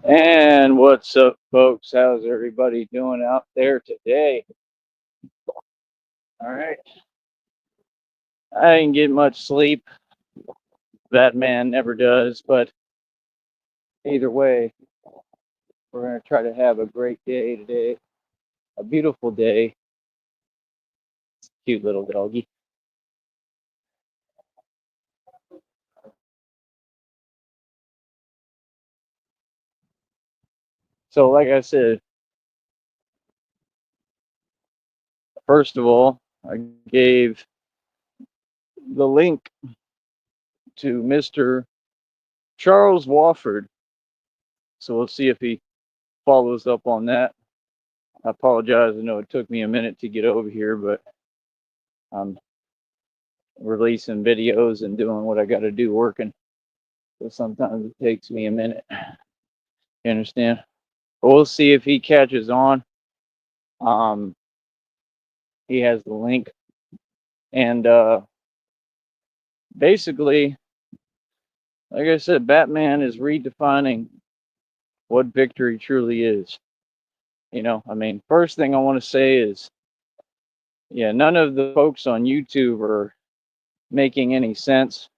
And what's up, folks? How's everybody doing out there today? All right. I didn't get much sleep. That man never does. But either way, we're going to try to have a great day today. A beautiful day. Cute little doggy. So, like I said, first of all, I gave the link to Mr. Charles Wofford. So we'll see if he follows up on that. I apologize. I know it took me a minute to get over here, but I'm releasing videos and doing what I got to do working. So sometimes it takes me a minute. You understand? But we'll see if he catches on. Um, he has the link. And basically, like I said, Batman is redefining what victory truly is. First thing I want to say is, yeah, none of the folks on YouTube are making any sense.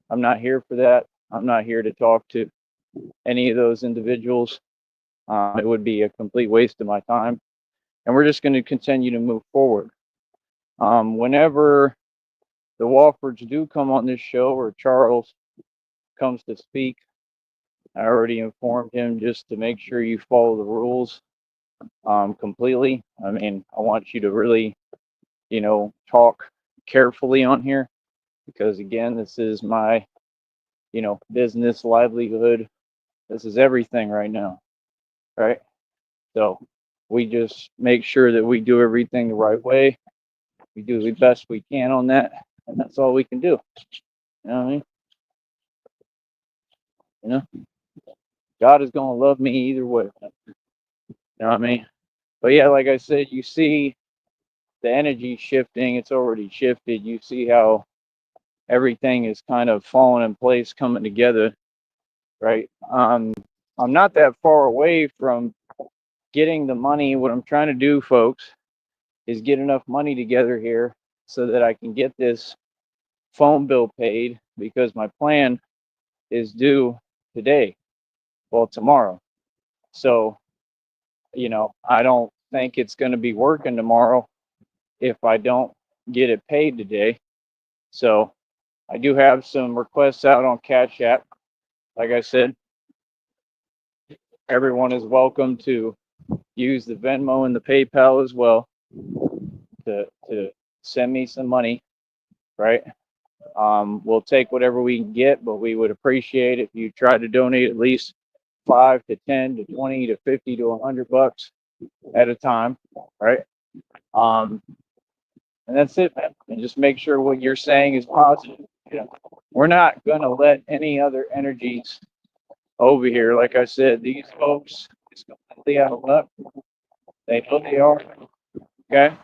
I'm not here for that. I'm not here to talk to any of those individuals. It would be a complete waste of my time. And we're just going to continue to move forward. Whenever the Walfords do come on this show or Charles comes to speak, I already informed him just to make sure you follow the rules completely. I want you to really, talk carefully on here because, again, this is my, business, livelihood. This is everything right now, right? So we just make sure that we do everything the right way. We do the best we can on that, and that's all we can do. You know what I mean? You know, God is gonna love me either way. You know what I mean? But yeah, like I said, you see the energy shifting. It's already shifted. You see how everything is kind of falling in place, coming together, right? I'm not that far away from getting the money. What I'm trying to do, folks, is get enough money together here so that I can get this phone bill paid because my plan is due today, well, tomorrow. So, I don't think it's going to be working tomorrow if I don't get it paid today. So, I do have some requests out on Cash App. Like I said, everyone is welcome to use the Venmo and the PayPal as well to send me some money, right? We'll take whatever we can get, but we would appreciate if you try to donate at least 5 to 10 to 20 to 50 to $100 at a time, right? Um, and that's it, man. And just make sure what you're saying is positive. We're not gonna let any other energies over here. Like I said, these folks is completely out of luck. They know they are. Okay,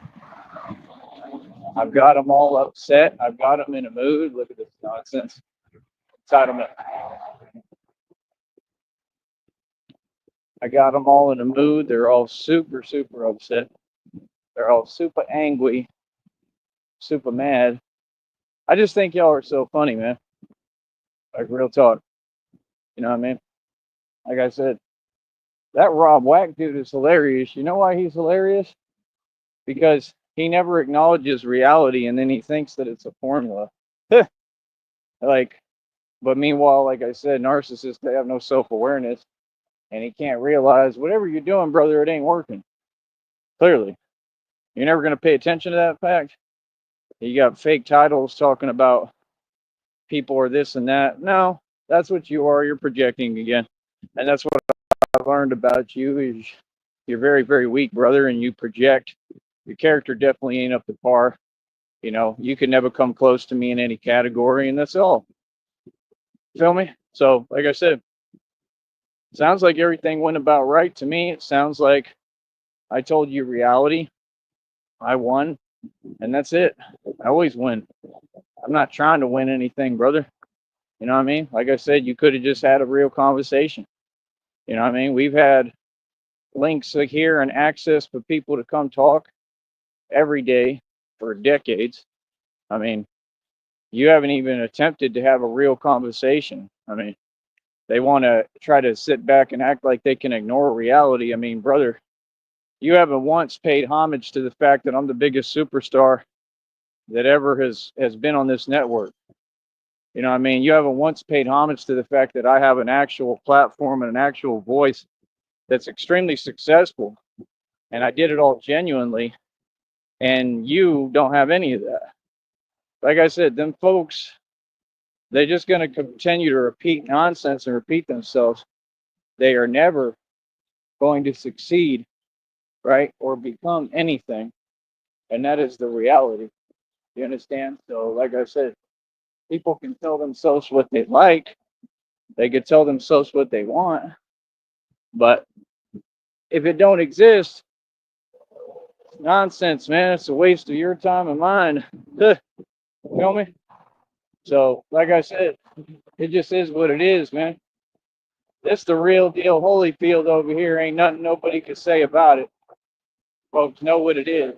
I've got them all upset. I've got them in a mood. Look at this nonsense. Entitlement. I got them all in a mood. They're all super, super upset. They're all super angry, super mad. I just think y'all are so funny, man. Like real talk. You know what I mean? Like I said, that Rob Wack dude is hilarious. You know why he's hilarious? Because he never acknowledges reality and then he thinks that it's a formula. Like, but meanwhile, like I said, narcissists, they have no self awareness and he can't realize whatever you're doing, brother, it ain't working. Clearly. You're never going to pay attention to that fact. You got fake titles talking about people are this and that. No, that's what you are. You're projecting again. And that's what I've learned about you is you're very, very weak, brother, and you project. Your character definitely ain't up to par. You can never come close to me in any category, and that's all. Feel me? So, like I said, sounds like everything went about right to me. It sounds like I told you reality. I won, and that's it. I always win. I'm not trying to win anything, brother. You know what I mean? Like I said, you could have just had a real conversation. You know what I mean? We've had links here and access for people to come talk every day for decades. I mean, you haven't even attempted to have a real conversation. I mean, they want to try to sit back and act like they can ignore reality. I mean, brother, you haven't once paid homage to the fact that I'm the biggest superstar that ever has been on this network. You know what I mean? You haven't once paid homage to the fact that I have an actual platform and an actual voice that's extremely successful. And I did it all genuinely. And you don't have any of that. Like I said, them folks, they're just going to continue to repeat nonsense and repeat themselves. They are never going to succeed, right? Or become anything. And that is the reality. You understand? So, like I said, people can tell themselves what they like, they can tell themselves what they want. But if it don't exist, nonsense, man. It's a waste of your time and mine. You feel me? So, like I said, it just is what it is, man. This the real deal Holyfield over here. Ain't nothing nobody can say about it. Folks know what it is.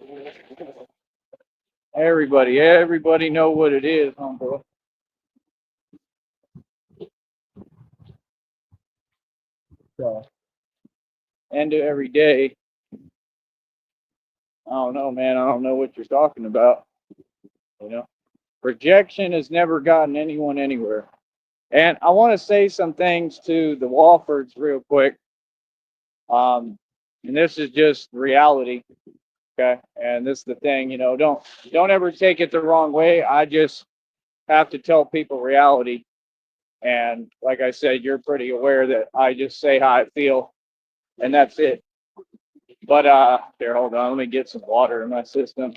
Everybody know what it is, homeboy. So, end of every day. I don't know, man. I don't know what you're talking about. You know, rejection has never gotten anyone anywhere. And I want to say some things to the Walfords real quick. And this is just reality. Okay. And this is the thing, don't ever take it the wrong way. I just have to tell people reality. And like I said, you're pretty aware that I just say how I feel and that's it. But here, hold on, let me get some water in my system.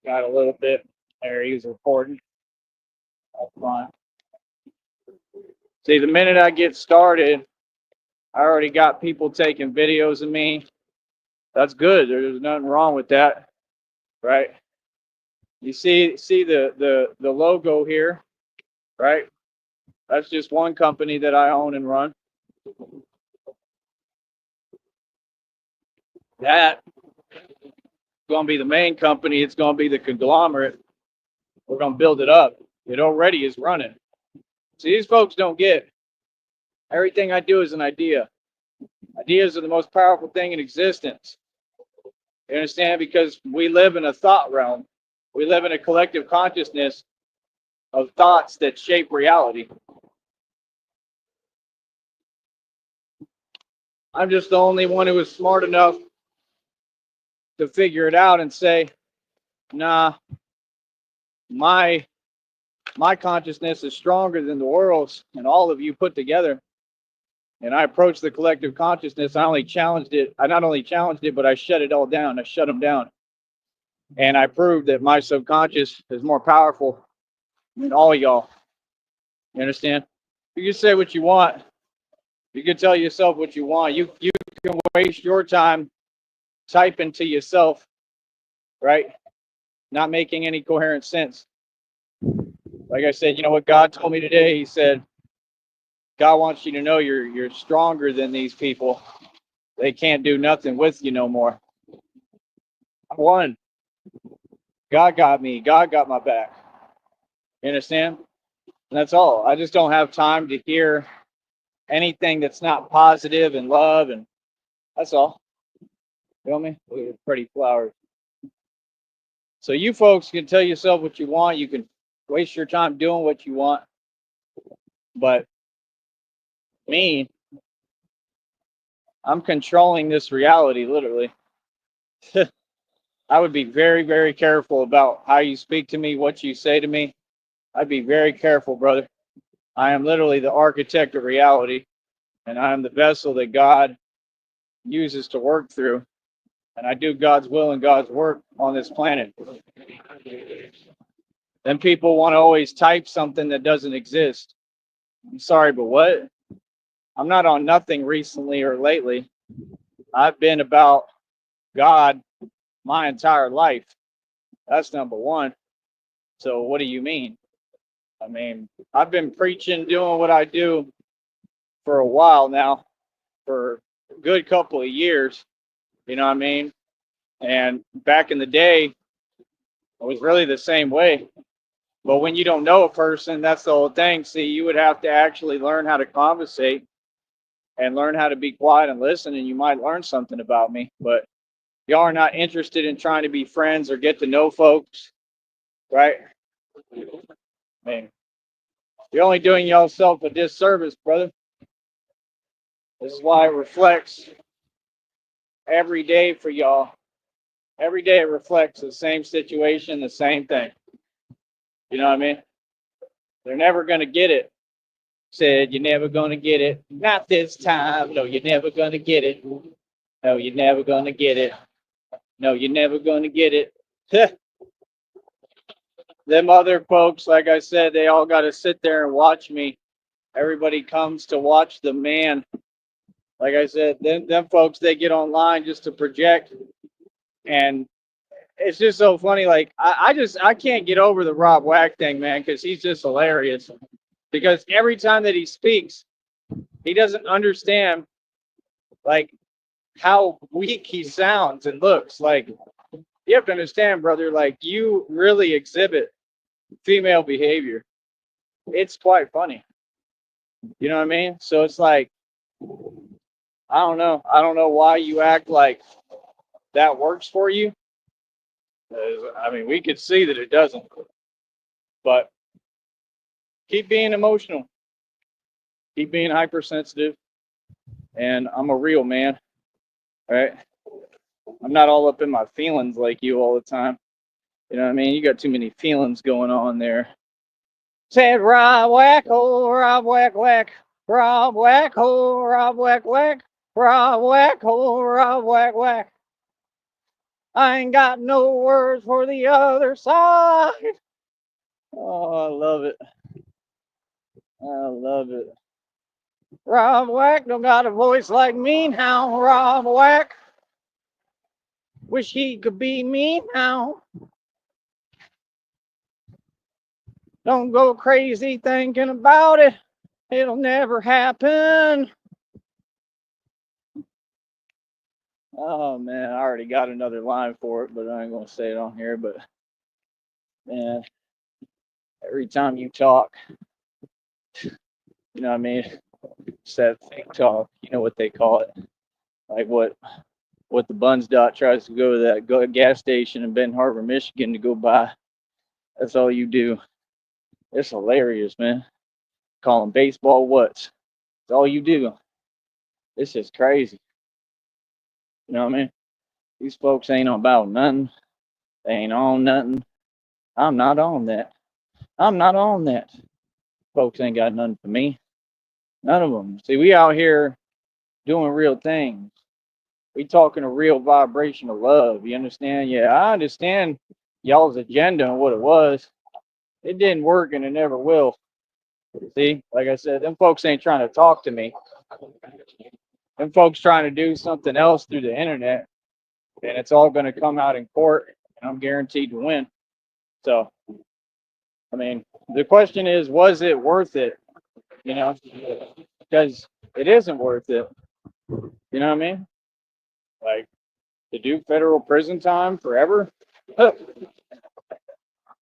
Got a little bit. There, he's recording. That's fine. See, the minute I get started, I already got people taking videos of me. That's good. There's nothing wrong with that, right? You see the logo here, right? That's just one company that I own and run. That going to be the main company. It's going to be the conglomerate. We're going to build it up. It already is running. See, these folks don't get everything I do is an idea. Ideas are the most powerful thing in existence. You understand? Because we live in a thought realm. We live in a collective consciousness of thoughts that shape reality. I'm just the only one who was smart enough to figure it out and say, nah, my consciousness is stronger than the world's and all of you put together. And I approached the collective consciousness. I not only challenged it, but I shut it all down. I shut them down. And I proved that my subconscious is more powerful than all y'all. You understand? You can say what you want. You can tell yourself what you want. You can waste your time typing to yourself, right? Not making any coherent sense. Like I said, you know what God told me today? He said, God wants you to know you're stronger than these people. They can't do nothing with you no more. I won. God got me. God got my back. You understand? And that's all. I just don't have time to hear anything that's not positive and love, and that's all. You feel me? Look at pretty flowers. So you folks can tell yourself what you want. You can waste your time doing what you want. But me, I'm controlling this reality, literally. I would be very, very careful about how you speak to me, what you say to me. I'd be very careful, brother. I am literally the architect of reality, and I am the vessel that God uses to work through. And I do God's will and God's work on this planet. Then people want to always type something that doesn't exist. I'm sorry, but what? I'm not on nothing recently or lately. I've been about God my entire life. That's number one. So what do you mean? I mean, I've been preaching, doing what I do for a while now, for a good couple of years. You know what I mean? And back in the day, it was really the same way. But when you don't know a person, that's the whole thing. See, you would have to actually learn how to conversate and learn how to be quiet and listen, and you might learn something about me. But y'all are not interested in trying to be friends or get to know folks, right? I mean, you're only doing yourself a disservice, brother. This is why it reflects every day for y'all. Every day it reflects the same situation, the same thing. You know what I mean? They're never going to get it. Said, you're never going to get it. Not this time. No, you're never going to get it. No, you're never going to get it. No, you're never going to get it. Them other folks, like I said, they all got to sit there and watch me. Everybody comes to watch the man. Like I said, them folks, they get online just to project. And it's just so funny. Like, I can't get over the Rob Wack thing, man, because he's just hilarious. Because every time that he speaks, he doesn't understand, like, how weak he sounds and looks. Like, you have to understand, brother, like, you really exhibit female behavior. It's quite funny. You know what I mean? So it's like, I don't know. I don't know why you act like that works for you. I mean, we could see that it doesn't. But keep being emotional. Keep being hypersensitive. And I'm a real man, right? I'm not all up in my feelings like you all the time. You know what I mean? You got too many feelings going on there. Said Rob Whack, oh, Rob Whack, whack. Rob Whack, oh, Rob Whack, whack. Rob Whack, oh, Rob Whack, whack. I ain't got no words for the other side. Oh, I love it. I love it. Rob Whack don't got a voice like me now. Rob Whack. Wish he could be me now. Don't go crazy thinking about it. It'll never happen. Oh man, I already got another line for it, but I ain't gonna say it on here. But man, every time you talk, you know what I mean? It's that fake talk. You know what they call it? Like what the Buns Dot tries to go to that gas station in Ben Harbor, Michigan to go buy. That's all you do. It's hilarious, man. Call them baseball what's. That's all you do. This is crazy. You know what I mean? These folks ain't about nothing. They ain't on nothing. I'm not on that. I'm not on that. Folks ain't got nothing for me. None of them. See, we out here doing real things. We talking a real vibration of love. You understand? Yeah, I understand y'all's agenda and what it was. It didn't work and it never will. See, like I said, them folks ain't trying to talk to me. Them folks trying to do something else through the internet, and it's all going to come out in court, and I'm guaranteed to win. So, I mean, the question is, was it worth it? You know, because it isn't worth it. You know what I mean? Like, to do federal prison time forever,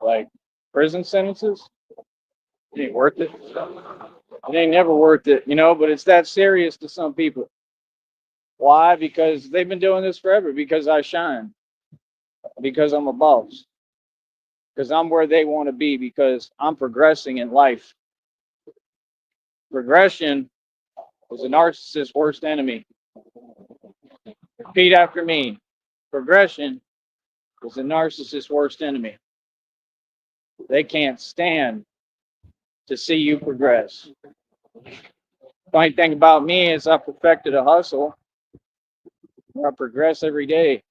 like prison sentences, it ain't worth it. It ain't never worth it, you know, but it's that serious to some people. Why? Because they've been doing this forever, because I shine, because I'm a boss, because I'm where they want to be, because I'm progressing in life. Progression is a narcissist's worst enemy. Repeat after me. Progression is a narcissist's worst enemy. They can't stand to see you progress. Funny thing about me is I perfected a hustle where I progress every day,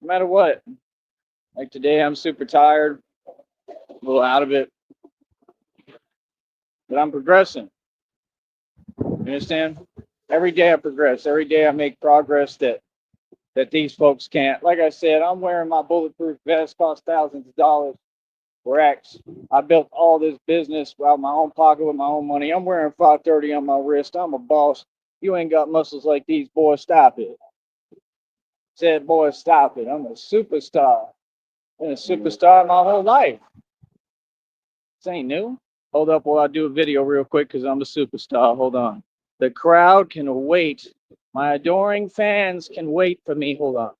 no matter what. Like today, I'm super tired, a little out of it, but I'm progressing. You understand? Every day I progress. Every day I make progress that these folks can't. Like I said, I'm wearing my bulletproof vest, cost thousands of dollars. Rex. I built all this business out of my own pocket with my own money. I'm wearing 530 on my wrist. I'm a boss. You ain't got muscles like these, boys. Stop it. Said, boys, stop it. I'm a superstar. Been a superstar my whole life. This ain't new. Hold up while I do a video real quick because I'm a superstar. Hold on. The crowd can wait. My adoring fans can wait for me. Hold on.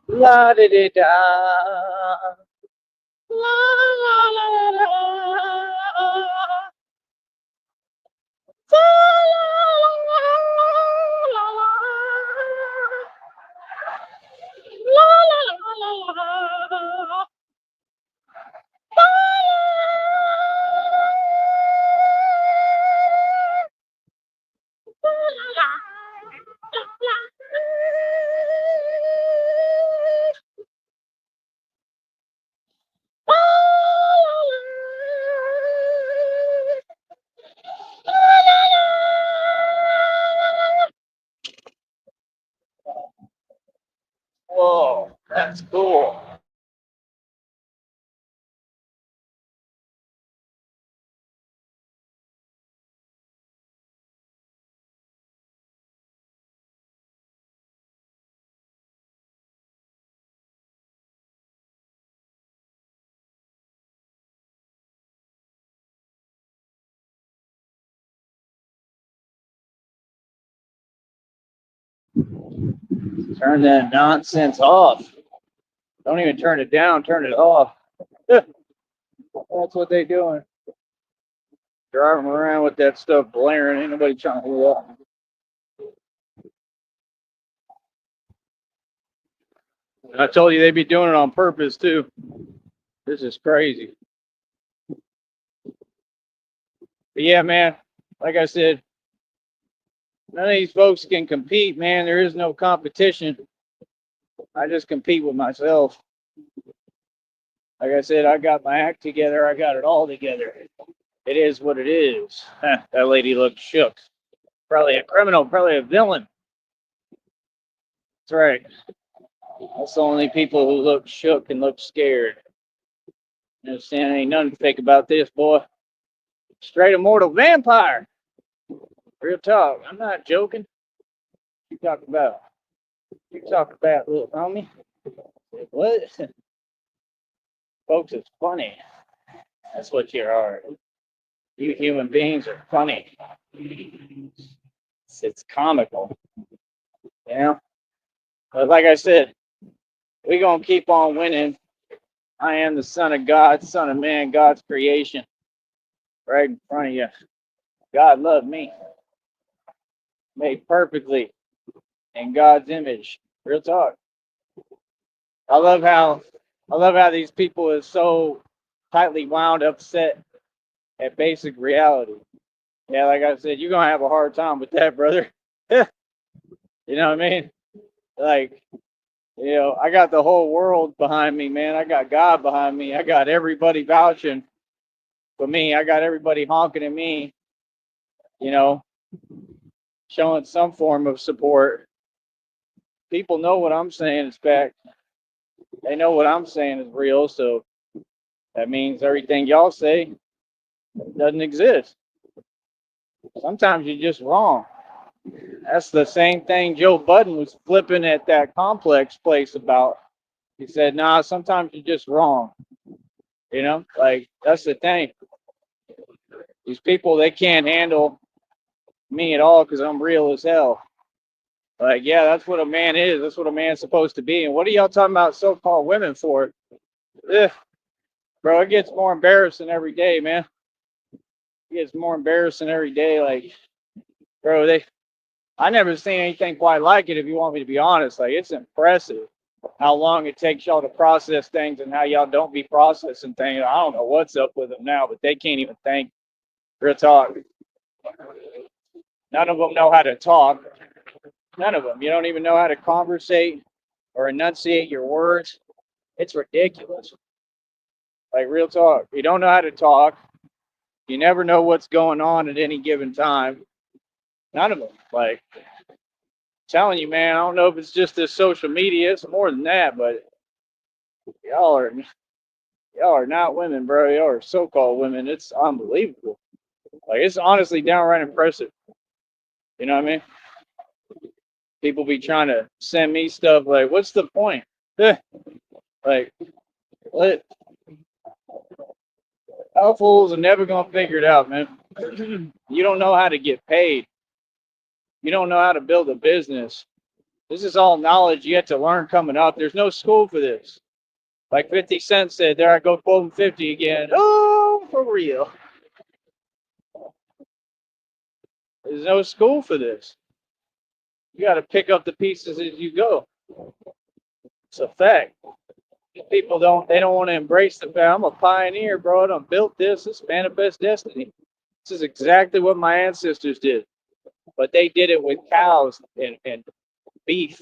La di di da. La la la la la. La la la la la. La la la la la. Whoa, that's cool. Turn that nonsense off. Don't even turn it down, turn it off. That's what they doing. Driving around with that stuff blaring. Ain't nobody trying to hear that. I told you they'd be doing it on purpose too. This is crazy. But yeah, man, like I said, none of these folks can compete, man. There is no competition. I just compete with myself. Like I said, I got my act together. I got it all together. It is what it is. That lady looked shook. Probably a criminal, probably a villain. That's right. That's the only people who look shook and look scared. You understand? Ain't nothing fake about this, boy. Straight immortal vampire. Real talk. I'm not joking. You talk about? You talk about, little homie? What? Folks, it's funny. That's what you are. You human beings are funny. It's comical. You know? But like I said, we're going to keep on winning. I am the Son of God, Son of Man, God's creation. Right in front of you. God loved me. Made perfectly in God's image. Real talk. I love how these people are so tightly wound upset at basic reality. Yeah, like I said, you're gonna have a hard time with that, brother. You know what I mean? Like, I got the whole world behind me, man. I got God behind me. I got everybody vouching for me. I got everybody honking at me, you know, showing some form of support. People know what I'm saying is fact. They know what I'm saying is real, so that means everything y'all say doesn't exist. Sometimes you're just wrong. That's the same thing Joe Budden was flipping at that complex place about. He said, nah, sometimes you're just wrong. Like, that's the thing. These people, they can't handle me at all because I'm real as hell. Like, yeah, that's what a man is. That's what a man's supposed to be. And what are y'all talking about so-called women for? Ugh, bro, it gets more embarrassing every day, man. It gets more embarrassing every day. Like, bro, I never seen anything quite like it, if you want me to be honest. Like, it's impressive how long it takes y'all to process things and how y'all don't be processing things. I don't know what's up with them now, but they can't even think. Real talk. None of them know how to talk. None of them. You don't even know how to conversate or enunciate your words. It's ridiculous. Like, real talk. You don't know how to talk. You never know what's going on at any given time. None of them. Like, telling you, man, I don't know if it's just this social media. It's more than that, but y'all are not women, bro. Y'all are so-called women. It's unbelievable. Like, it's honestly downright impressive. You know what I mean? People be trying to send me stuff like, what's the point? Like, what? How fools are never gonna figure it out, man. You don't know how to get paid. You don't know how to build a business. This is all knowledge you have to learn coming up. There's no school for this. Like 50 Cent said, there I go quoting 50 again. Oh, for real. There's no school for this. You got to pick up the pieces as you go. It's a fact. People they don't want to embrace the fact. I'm a pioneer, bro. I done built this. This manifest destiny. This is exactly what my ancestors did. But they did it with cows and beef.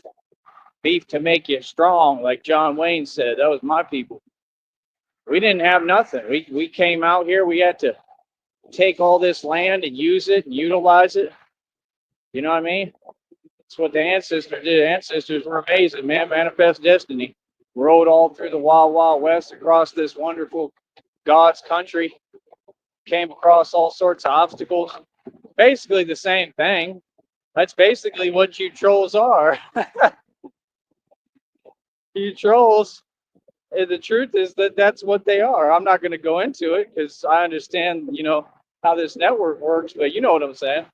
Beef to make you strong, like John Wayne said. That was my people. We didn't have nothing. We came out here. We had to take all this land and use it and utilize it. You know what I mean? That's what the ancestors did. Ancestors were amazing, man. Manifest destiny. Rode all through the wild, wild west across this wonderful God's country. Came across all sorts of obstacles. Basically the same thing. That's basically what you trolls are. You trolls. And the truth is that that's what they are. I'm not going to go into it because I understand, how this network works, but you know what I'm saying.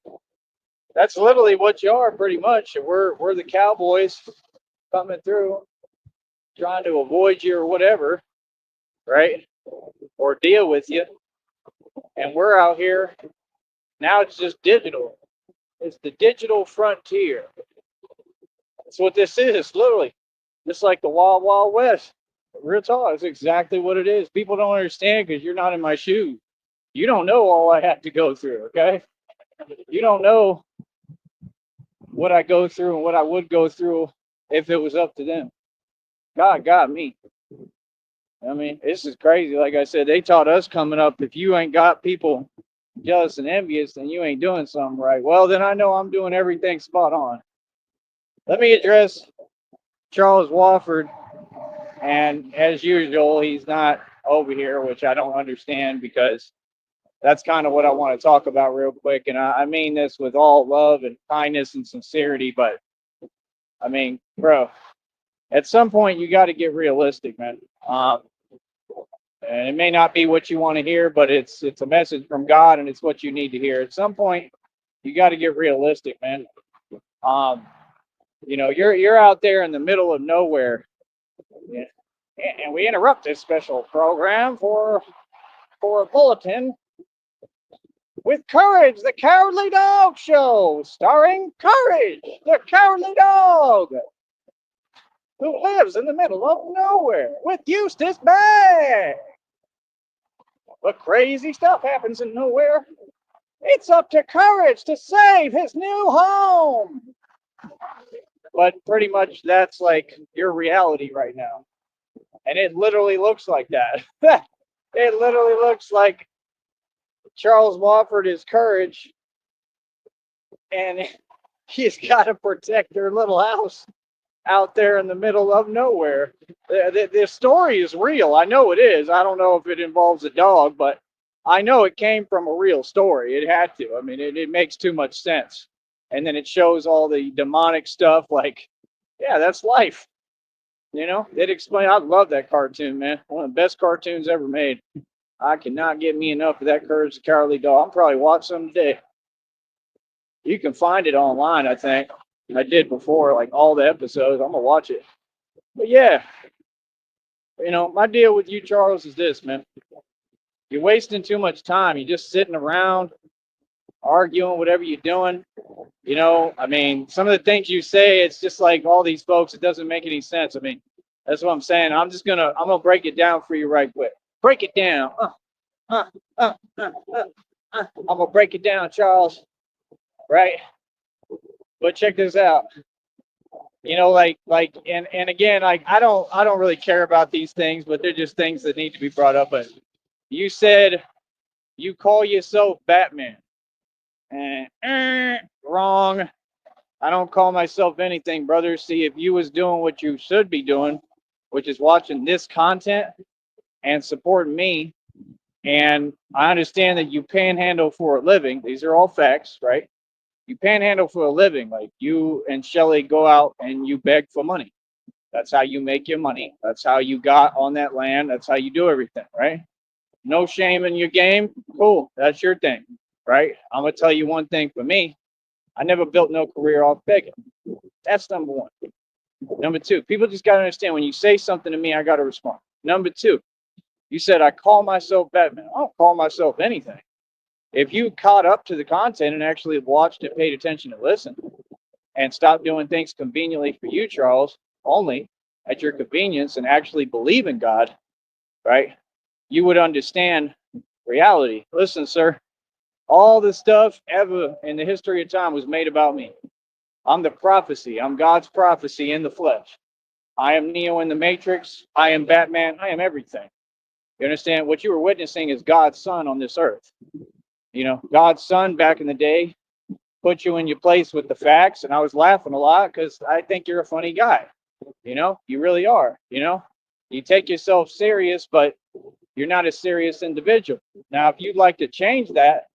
That's literally what you are, pretty much. We're the cowboys coming through, trying to avoid you or whatever, right? Or deal with you. And we're out here now. It's just digital. It's the digital frontier. That's what this is, literally. Just like the Wild Wild West. Real talk, that's exactly what it is. People don't understand because you're not in my shoes. You don't know all I had to go through, okay? You don't know what I go through and what I would go through if it was up to them. God got me. I mean, this is crazy. Like I said, they taught us coming up, if you ain't got people jealous and envious, then you ain't doing something right. Well, then I know I'm doing everything spot on. Let me address Charles Wofford. And as usual, he's not over here, which I don't understand because that's kind of what I want to talk about real quick. And I mean this with all love and kindness and sincerity. But I mean, bro, at some point you got to get realistic, man. And it may not be what you want to hear, but it's a message from God, and it's what you need to hear. At some point, you got to get realistic, man. You're out there in the middle of nowhere. Yeah. And we interrupt this special program for a bulletin with Courage, the Cowardly Dog Show, starring Courage, the Cowardly Dog, who lives in the middle of nowhere with Eustace Bag. But crazy stuff happens in nowhere. It's up to Courage to save his new home. But pretty much that's like your reality right now. And it literally looks like that. It literally looks like Charles Wofford is Courage, and he's got to protect their little house out there in the middle of nowhere. The story is real. I know it is. I don't know if it involves a dog, but I know it came from a real story. It had to. I mean, it makes too much sense. And then it shows all the demonic stuff like, yeah, that's life. It explains. I love that cartoon, man. One of the best cartoons ever made. I cannot get me enough of that Courage the Cowardly Dog. I'm probably watch some today. You can find it online, I think. I did before, like all the episodes. I'm gonna watch it. But yeah, my deal with you, Charles, is this, man. You're wasting too much time. You're just sitting around arguing, whatever you're doing. I mean, some of the things you say, it's just like all these folks, it doesn't make any sense. I mean, that's what I'm saying. I'm gonna break it down for you right quick. Break it down. I'm gonna break it down, Charles. Right? But check this out. And again, like I don't really care about these things, but they're just things that need to be brought up. But you said you call yourself Batman. Wrong. I don't call myself anything, brother. See, if you was doing what you should be doing, which is watching this content and supporting me, and I understand that you panhandle for a living. These are all facts, right? You panhandle for a living. Like you and Shelly go out and you beg for money. That's how you make your money. That's how you got on that land. That's how you do everything, right? No shame in your game. Cool. That's your thing, right? I'm going to tell you one thing for me. I never built no career off begging. That's number one. Number two, people just got to understand when you say something to me, I got to respond. Number two, you said I call myself Batman. I don't call myself anything. If you caught up to the content and actually watched it, paid attention and listened, and stopped doing things conveniently for you, Charles, only at your convenience, and actually believe in God, right? You would understand reality. Listen, sir, all the stuff ever in the history of time was made about me. I'm the prophecy. I'm God's prophecy in the flesh. I am Neo in the Matrix. I am Batman. I am everything. You understand? What you were witnessing is God's son on this earth. You know, God's son back in the day put you in your place with the facts. And I was laughing a lot because I think you're a funny guy. You know, you really are. You know, you take yourself serious, but you're not a serious individual. Now, if you'd like to change that,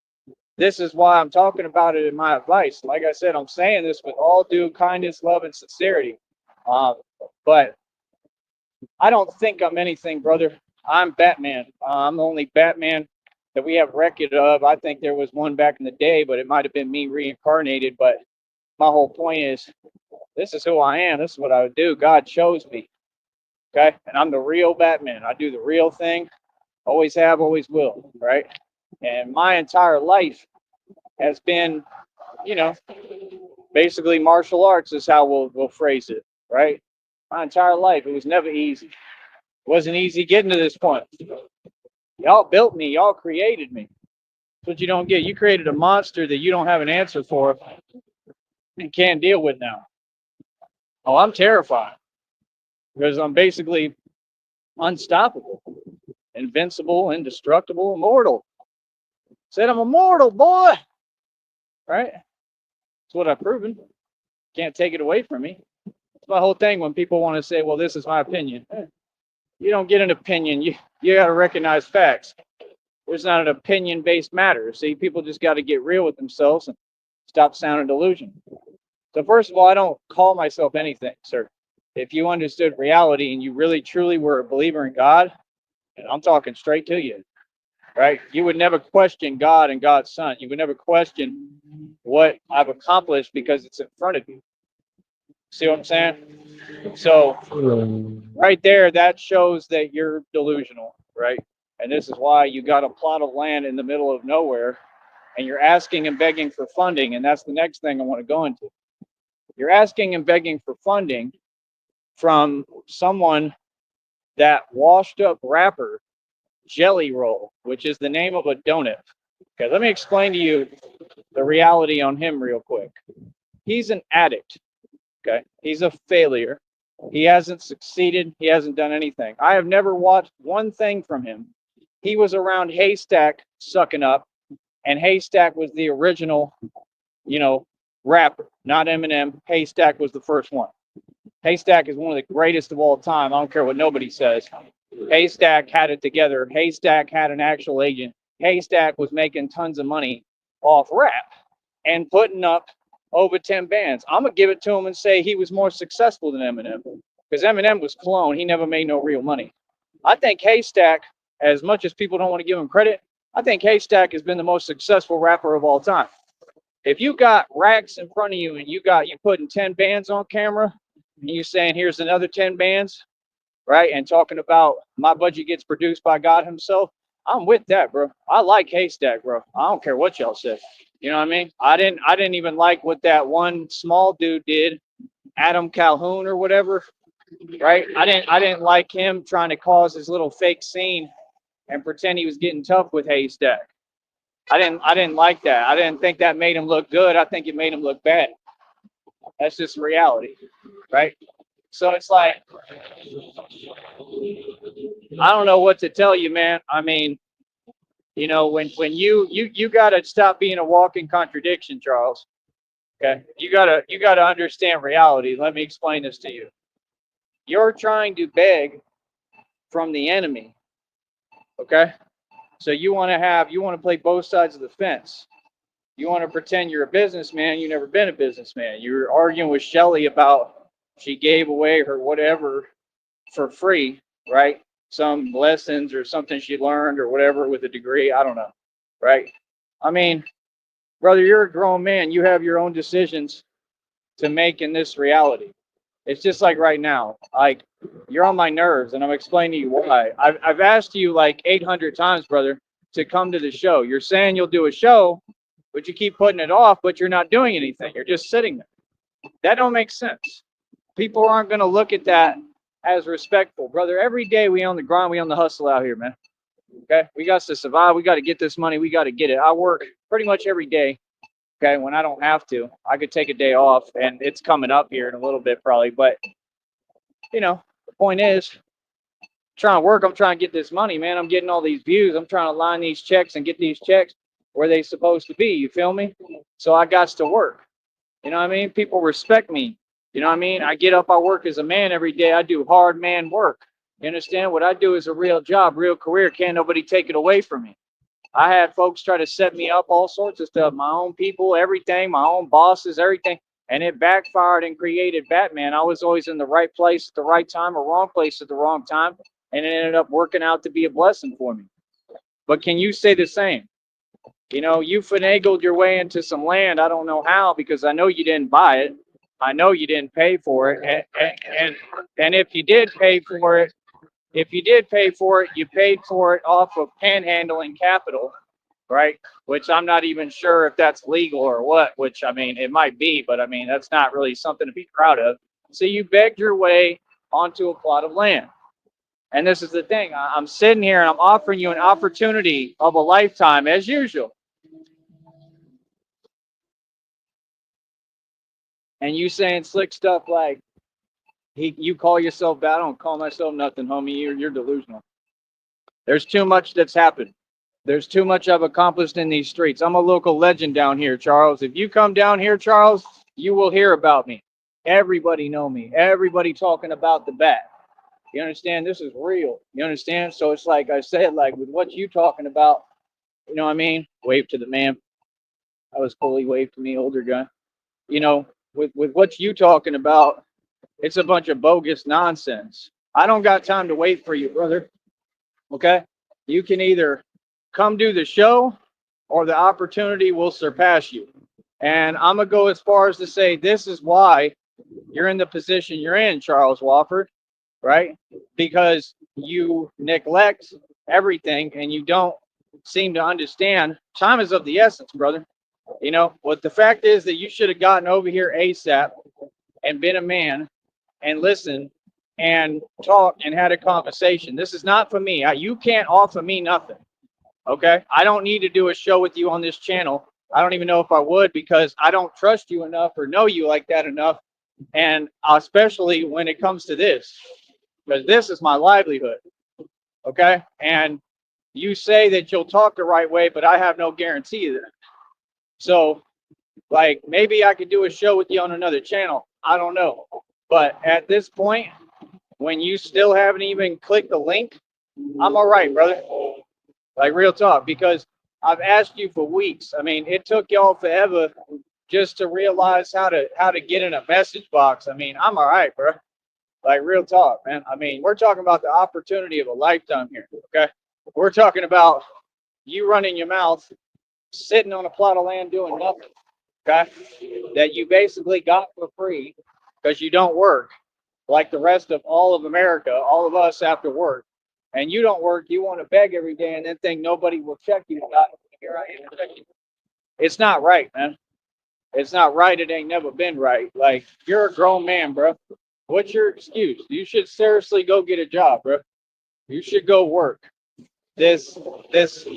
this is why I'm talking about it in my advice. Like I said, I'm saying this with all due kindness, love, and sincerity. But I don't think I'm anything, brother. I'm Batman. I'm the only Batman that we have record of. I think there was one back in the day, but it might have been me reincarnated. But my whole point is, this is who I am. This is what I would do. God chose me. Okay. And I'm the real Batman. I do the real thing. Always have, always will. Right. And my entire life has been, you know, basically martial arts is how we'll phrase it. Right. My entire life. It was never easy. It wasn't easy getting to this point. Y'all built me. Y'all created me. That's what you don't get. You created a monster that you don't have an answer for and can't deal with now. Oh, I'm terrified because I'm basically unstoppable, invincible, indestructible, immortal. Said I'm immortal, boy. Right? That's what I've proven. Can't take it away from me. It's my whole thing when people want to say, well, this is my opinion. You don't get an opinion. You got to recognize facts. There's not an opinion-based matter. See, people just got to get real with themselves and stop sounding delusional. So first of all, I don't call myself anything, sir. If you understood reality and you really truly were a believer in God, and I'm talking straight to you, right? You would never question God and God's son. You would never question what I've accomplished because it's in front of you. See what I'm saying? So right there, that shows that you're delusional, right? And this is why you got a plot of land in the middle of nowhere and you're asking and begging for funding. And that's the next thing I want to go into. You're asking and begging for funding from someone that washed up rapper Jelly Roll, which is the name of a donut. Okay, let me explain to you the reality on him real quick. He's an addict. Okay, he's a failure. He hasn't succeeded. He hasn't done anything. I have never watched one thing from him. He was around Haystack sucking up, and Haystack was the original, rapper, not Eminem. Haystack was the first one. Haystack is one of the greatest of all time. I don't care what nobody says. Haystack had it together. Haystack had an actual agent. Haystack was making tons of money off rap and putting up over 10 bands. I'm going to give it to him and say he was more successful than Eminem because Eminem was clone. He never made no real money. I think Haystack, as much as people don't want to give him credit, I think Haystack has been the most successful rapper of all time. If you got racks in front of you and you putting 10 bands on camera and you saying here's another 10 bands, right? And talking about my budget gets produced by God himself, I'm with that, bro. I like Haystack, bro. I don't care what y'all say. You know what I mean? I didn't even like what that one small dude did, Adam Calhoun or whatever, right? I didn't like him trying to cause his little fake scene and pretend he was getting tough with Haystack. I didn't like that. I didn't think that made him look good. I think it made him look bad. That's just reality, right? So it's like, I don't know what to tell you, man. I mean, when you gotta stop being a walking contradiction, Charles. Okay, you gotta understand reality. Let me explain this to you. You're trying to beg from the enemy. Okay, so you want to play both sides of the fence. You want to pretend you're a businessman. You've never been a businessman. You're arguing with Shelly about she gave away her whatever for free, right? Some lessons or something she learned or whatever with a degree. I don't know, right? I mean, Brother, you're a grown man. You have your own decisions to make in this reality. It's just like right now. Like, you're on my nerves, and I'm explaining to you why. I've asked you like 800 times, brother, to come to the show. You're saying you'll do a show, but you keep putting it off, but you're not doing anything. You're just sitting there. That don't make sense. People aren't going to look at that as respectful, brother. Every day we on the grind, we on the hustle out here, man. Okay, we got to survive. We got to get this money. We got to get it. I work pretty much every day. Okay, when I don't have to, I could take a day off, and it's coming up here in a little bit probably. But the point is, trying to work. I'm trying to get this money, man. I'm getting all these views. I'm trying to line these checks and get these checks where they supposed to be. You feel me? So I got to work. You know what I mean? People respect me. You know what I mean? I get up, I work as a man every day. I do hard man work. You understand? What I do is a real job, real career. Can't nobody take it away from me. I had folks try to set me up, all sorts of stuff, my own people, everything, my own bosses, everything. And it backfired and created Batman. I was always in the right place at the right time or wrong place at the wrong time. And it ended up working out to be a blessing for me. But can you say the same? You finagled your way into some land. I don't know how, because I know you didn't buy it. I know you didn't pay for it. And if you did pay for it, you paid for it off of panhandling capital, right? Which I'm not even sure if that's legal or what, which I mean, it might be, but I mean, that's not really something to be proud of. So you begged your way onto a plot of land. And this is the thing. I'm sitting here and I'm offering you an opportunity of a lifetime as usual. And you saying slick stuff like, you call yourself bad. I don't call myself nothing, homie. You're delusional. There's too much that's happened. There's too much I've accomplished in these streets. I'm a local legend down here, Charles. If you come down here, Charles, you will hear about me. Everybody know me. Everybody talking about the bat. You understand? This is real. You understand? So it's like I said, like with what you talking about, you know what I mean? Wave to the man. That was cool. He waved to me, older guy. With what you talking about, it's a bunch of bogus nonsense. I don't got time to wait for you, brother. Okay? You can either come do the show or the opportunity will surpass you. And I'm going to go as far as to say this is why you're in the position you're in, Charles Wofford, right? Because you neglect everything and you don't seem to understand. Time is of the essence, brother. What the fact is that you should have gotten over here ASAP and been a man and listened and talked and had a conversation. This is not for me. You can't offer me nothing. Okay? I don't need to do a show with you on this channel. I don't even know if I would, because I don't trust you enough or know you like that enough. And especially when it comes to this, because this is my livelihood. Okay? And you say that you'll talk the right way, but I have no guarantee of that. So, like, maybe I could do a show with you on another channel. I don't know. But at this point, when you still haven't even clicked the link, I'm all right, brother. Like, real talk, because I've asked you for weeks. I mean, it took y'all forever just to realize how to get in a message box. I mean, I'm all right, bro. Like, real talk, man. I mean, we're talking about the opportunity of a lifetime here, okay? We're talking about you running your mouth, sitting on a plot of land doing nothing, okay? That you basically got for free because you don't work like the rest of all of America. All of us have to work. And you don't work, you want to beg every day and then think nobody will check you. Here I am checking. It's not right, man. It's not right. It ain't never been right. Like, you're a grown man, bro. What's your excuse? You should seriously go get a job, bro. You should go work. This this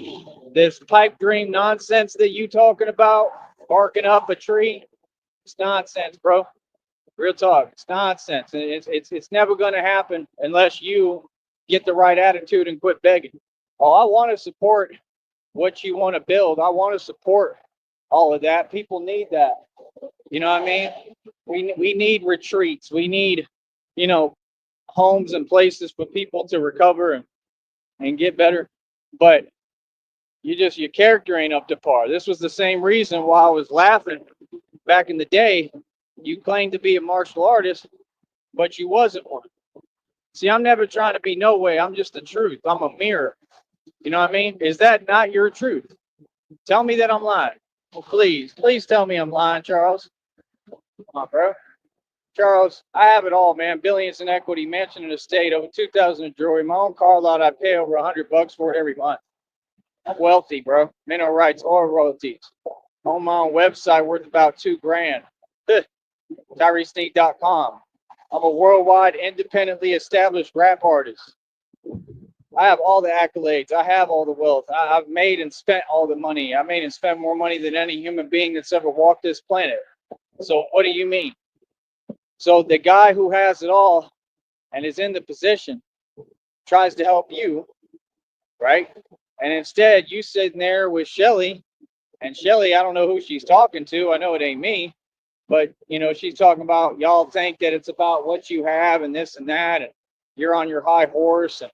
this pipe dream nonsense that you talking about, barking up a tree, it's nonsense, bro. Real talk. It's nonsense. And it's never gonna happen unless you get the right attitude and quit begging. Oh, I want to support what you want to build. I want to support all of that. People need that. You know what I mean? We need retreats. We need, homes and places for people to recover and get better. But your character ain't up to par. This was the same reason why I was laughing back in the day. You claimed to be a martial artist, but you wasn't one. See, I'm never trying to be no way. I'm just the truth. I'm a mirror. You know what I mean? Is that not your truth? Tell me that I'm lying. Well, please tell me I'm lying, Charles. Come on, bro. Charles, I have it all, man. Billions in equity, mansion and estate, over 2,000 in jewelry, my own car lot. I pay over $100 for it every month. I'm wealthy, bro. Mineral rights, oil royalties. Own my own website worth about 2 grand. TyreeSneed.com. I'm a worldwide, independently established rap artist. I have all the accolades. I have all the wealth. I've made and spent all the money. I made and spent more money than any human being that's ever walked this planet. So what do you mean? So the guy who has it all and is in the position tries to help you, right? And instead, you sitting there with Shelly, and Shelly, I don't know who she's talking to. I know it ain't me, but she's talking about y'all think that it's about what you have and this and that, and you're on your high horse, and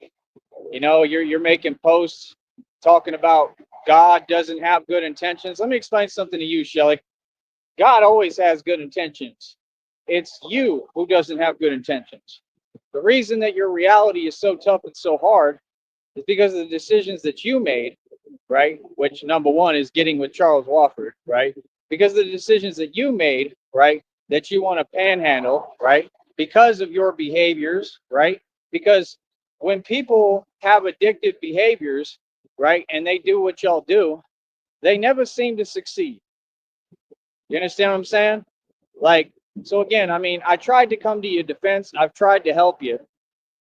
you're making posts talking about God doesn't have good intentions. Let me explain something to you, Shelly. God always has good intentions. It's you who doesn't have good intentions. The reason that your reality is so tough and so hard is because of the decisions that you made, right? Which number one is getting with Charles Wofford, right? Because of the decisions that you made, right? That you want to panhandle, right? Because of your behaviors, right? Because when people have addictive behaviors, right, and they do what y'all do, they never seem to succeed. You understand what I'm saying? Like, so again, I mean, I tried to come to your defense. I've tried to help you.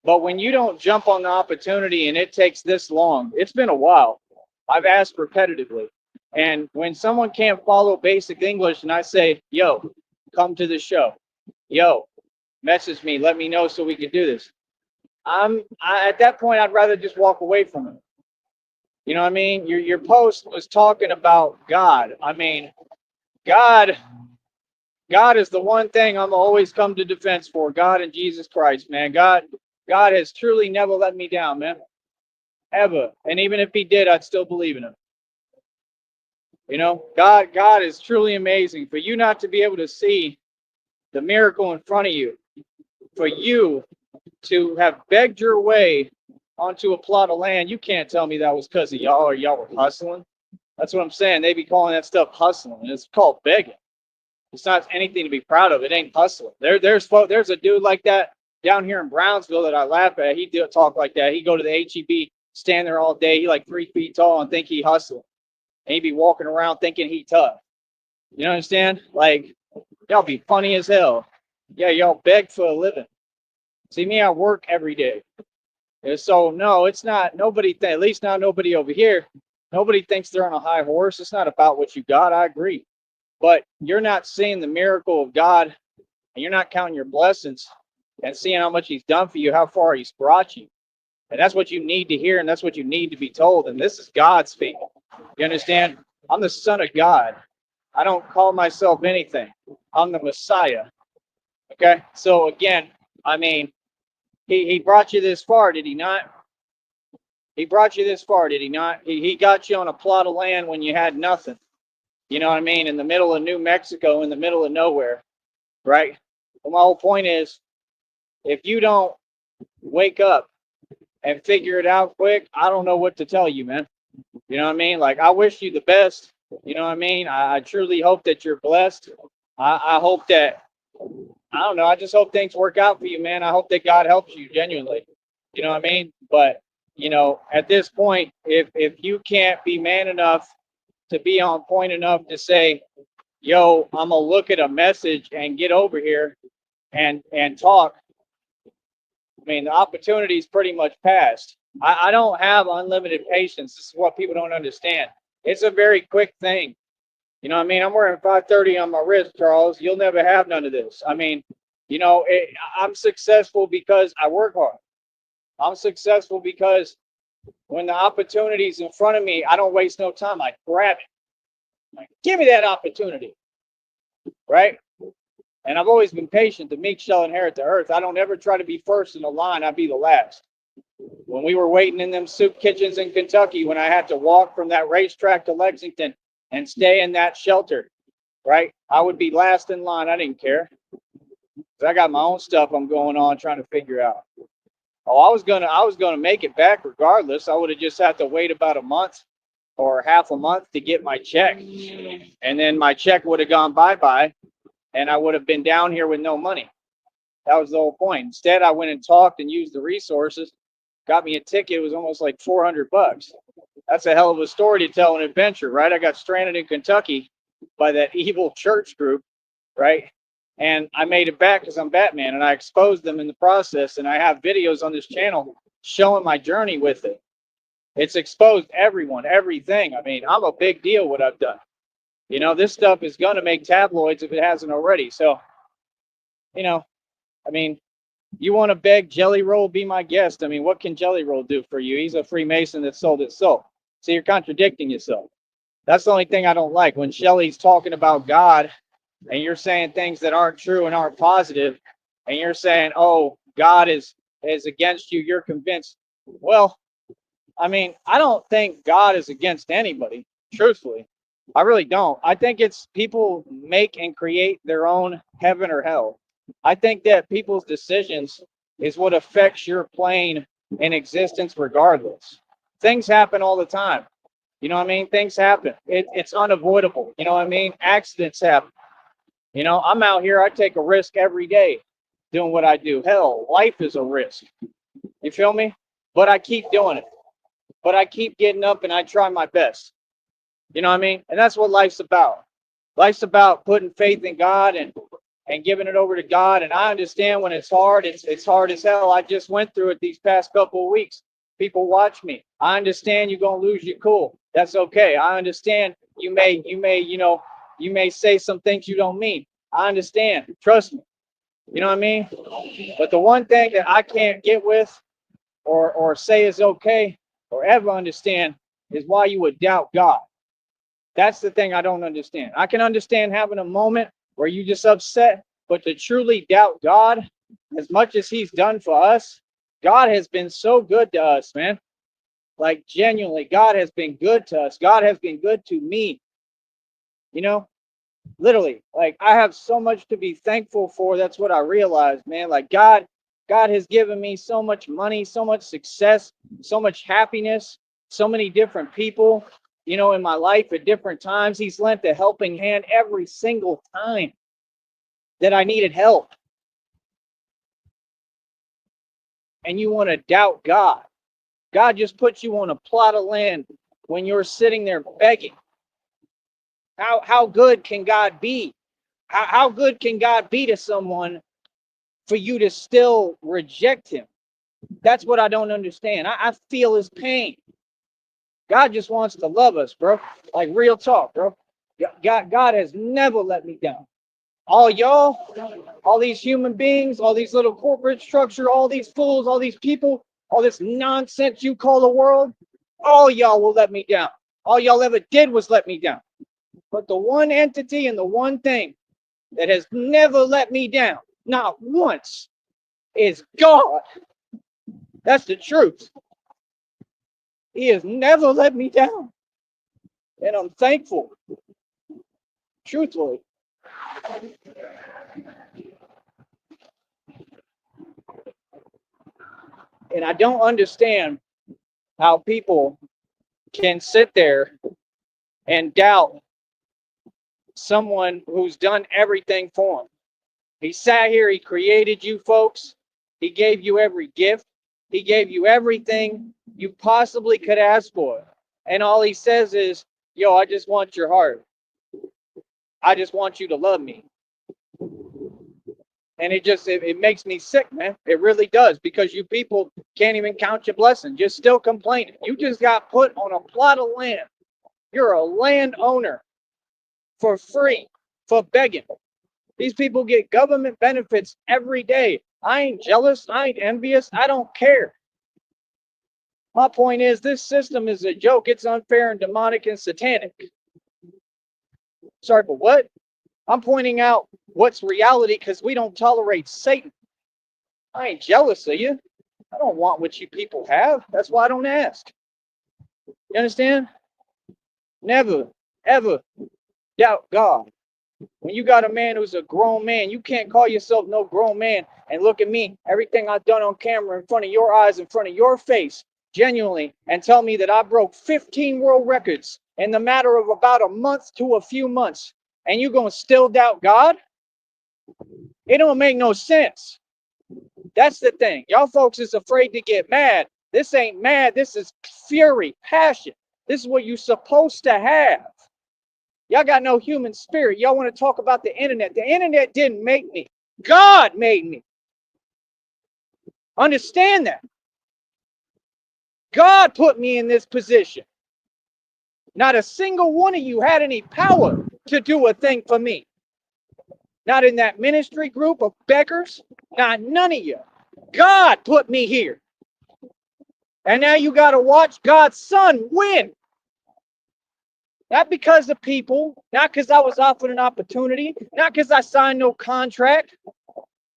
But when you don't jump on the opportunity and it takes this long, it's been a while. I've asked repetitively. And when someone can't follow basic English and I say, yo, come to the show, yo, message me, let me know so we can do this. At that point, I'd rather just walk away from it. You know what I mean? Your post was talking about God. I mean, God God is the one thing I'm always come to defense for. God and Jesus Christ, man. God has truly never let me down, man. Ever. And even if he did, I'd still believe in him. God is truly amazing. For you not to be able to see the miracle in front of you, for you to have begged your way onto a plot of land, you can't tell me that was because of y'all or y'all were hustling. That's what I'm saying. They be calling that stuff hustling. And it's called begging. It's not anything to be proud of. It ain't hustling. There's a dude like that down here in Brownsville that I laugh at. He do talk like that. He go to the HEB, stand there all day. He like 3 feet tall and think he hustling. And he be walking around thinking he tough. You understand? Like, y'all be funny as hell. Yeah, y'all beg for a living. See me, I work every day. And so no, it's not. At least not nobody over here. Nobody thinks they're on a high horse. It's not about what you got. I agree. But you're not seeing the miracle of God, and you're not counting your blessings and seeing how much he's done for you, how far he's brought you. And that's what you need to hear, and that's what you need to be told. And this is God speaking. You understand? I'm the Son of God. I don't call myself anything. I'm the Messiah. Okay? So again, I mean, he brought you this far, did he not? He brought you this far, did he not? He got you on a plot of land when you had nothing. You know what I mean? In the middle of New Mexico, in the middle of nowhere, right? Well, my whole point is, if you don't wake up and figure it out quick, I don't know what to tell you, man. You know what I mean? Like, I wish you the best. You know what I mean? I truly hope that you're blessed. I hope that, I don't know, I just hope things work out for you, man. I hope that God helps you genuinely. You know what I mean? But, at this point, if you can't be man enough to be on point enough to say, yo, I'm gonna look at a message and get over here and talk. I mean, the opportunity's pretty much passed. I don't have unlimited patience. This is what people don't understand. It's a very quick thing. You know what I mean? I'm wearing 530 on my wrist, Charles. You'll never have none of this. I mean, I'm successful because I work hard. I'm successful because when the opportunity's in front of me, I don't waste no time. I grab it. Like, give me that opportunity, right? And I've always been patient. The meek shall inherit the earth. I don't ever try to be first in the line. I be the last. When we were waiting in them soup kitchens in Kentucky, when I had to walk from that racetrack to Lexington and stay in that shelter, right? I would be last in line. I didn't care. I got my own stuff I'm going on trying to figure out. Oh, I was gonna make it back regardless. I would have just had to wait about a month or half a month to get my check. And then my check would have gone bye-bye, and I would have been down here with no money. That was the whole point. Instead, I went and talked and used the resources, got me a ticket. It was almost like $400. That's a hell of a story to tell, an adventure, right? I got stranded in Kentucky by that evil church group, right? And I made it back because I'm Batman, and I exposed them in the process. And I have videos on this channel showing my journey with it. It's exposed everyone, everything. I mean, I'm a big deal what I've done. You know, this stuff is going to make tabloids if it hasn't already. So, you know, I mean, you want to beg Jelly Roll be my guest? I mean, what can Jelly Roll do for you? He's a Freemason that sold his soul. So you're contradicting yourself. That's the only thing I don't like. When Shelly's talking about God and you're saying things that aren't true and aren't positive, and you're saying, oh, God is against you, you're convinced. Well, I mean, I don't think God is against anybody, truthfully. I really don't. I think it's people make and create their own heaven or hell. I think that people's decisions is what affects your plane in existence regardless. Things happen all the time. You know what I mean? Things happen. It's unavoidable. You know what I mean? Accidents happen. You know, I'm out here, I take a risk every day doing what I do. Hell, life is a risk. You feel me? But I keep doing it. But I keep getting up and I try my best. You know what I mean? And that's what life's about. Life's about putting faith in God and giving it over to God. And I understand when it's hard, it's hard as hell. I just went through it these past couple of weeks. People watch me. I understand you're gonna lose your cool. That's okay. I understand you may say some things you don't mean. I understand. Trust me. You know what I mean? But the one thing that I can't get with or say is okay or ever understand is why you would doubt God. That's the thing I don't understand. I can understand having a moment where you just upset, but to truly doubt God, as much as he's done for us, God has been so good to us, man. Like genuinely, God has been good to us. God has been good to me. You know, literally, like I have so much to be thankful for. That's what I realized, man. Like God has given me so much money, so much success, so much happiness, so many different people, you know, in my life at different times. He's lent a helping hand every single time that I needed help. And you want to doubt God. God just puts you on a plot of land when you're sitting there begging. How good can God be? How good can God be to someone for you to still reject him? That's what I don't understand. I feel his pain. God just wants to love us, bro. Like real talk, bro. God has never let me down. All y'all, all these human beings, all these little corporate structure, all these fools, all these people, all this nonsense you call the world, all y'all will let me down. All y'all ever did was let me down. But the one entity and the one thing that has never let me down, not once, is God. That's the truth. He has never let me down. And I'm thankful. Truthfully. And I don't understand how people can sit there and doubt someone who's done everything for him. He sat here, he created you folks. He gave you every gift. He gave you everything you possibly could ask for. And all he says is, yo, I just want your heart. I just want you to love me. And it makes me sick, man. It really does, because you people can't even count your blessings. You're still complaining. You just got put on a plot of land. You're a landowner for free, for begging. These people get government benefits every day. I ain't jealous. I ain't envious. I don't care. My point is, this system is a joke. It's unfair and demonic and satanic. Sorry, but what? I'm pointing out what's reality because we don't tolerate Satan. I ain't jealous of you. I don't want what you people have. That's why I don't ask. You understand? Never, ever doubt God. When you got a man who's a grown man, you can't call yourself no grown man and look at me, everything I've done on camera in front of your eyes, in front of your face, genuinely, and tell me that I broke 15 world records in the matter of about a month to a few months, and you gonna still doubt God? It don't make no sense. That's the thing. Y'all folks is afraid to get mad. This ain't mad. This is fury, passion. This is what you're supposed to have. Y'all got no human spirit. Y'all want to talk about the internet. The internet didn't make me. God made me. Understand that. God put me in this position. Not a single one of you had any power to do a thing for me. Not in that ministry group of beggars. Not none of you. God put me here. And now you got to watch God's son win. Not because of people, not because I was offered an opportunity, not because I signed no contract.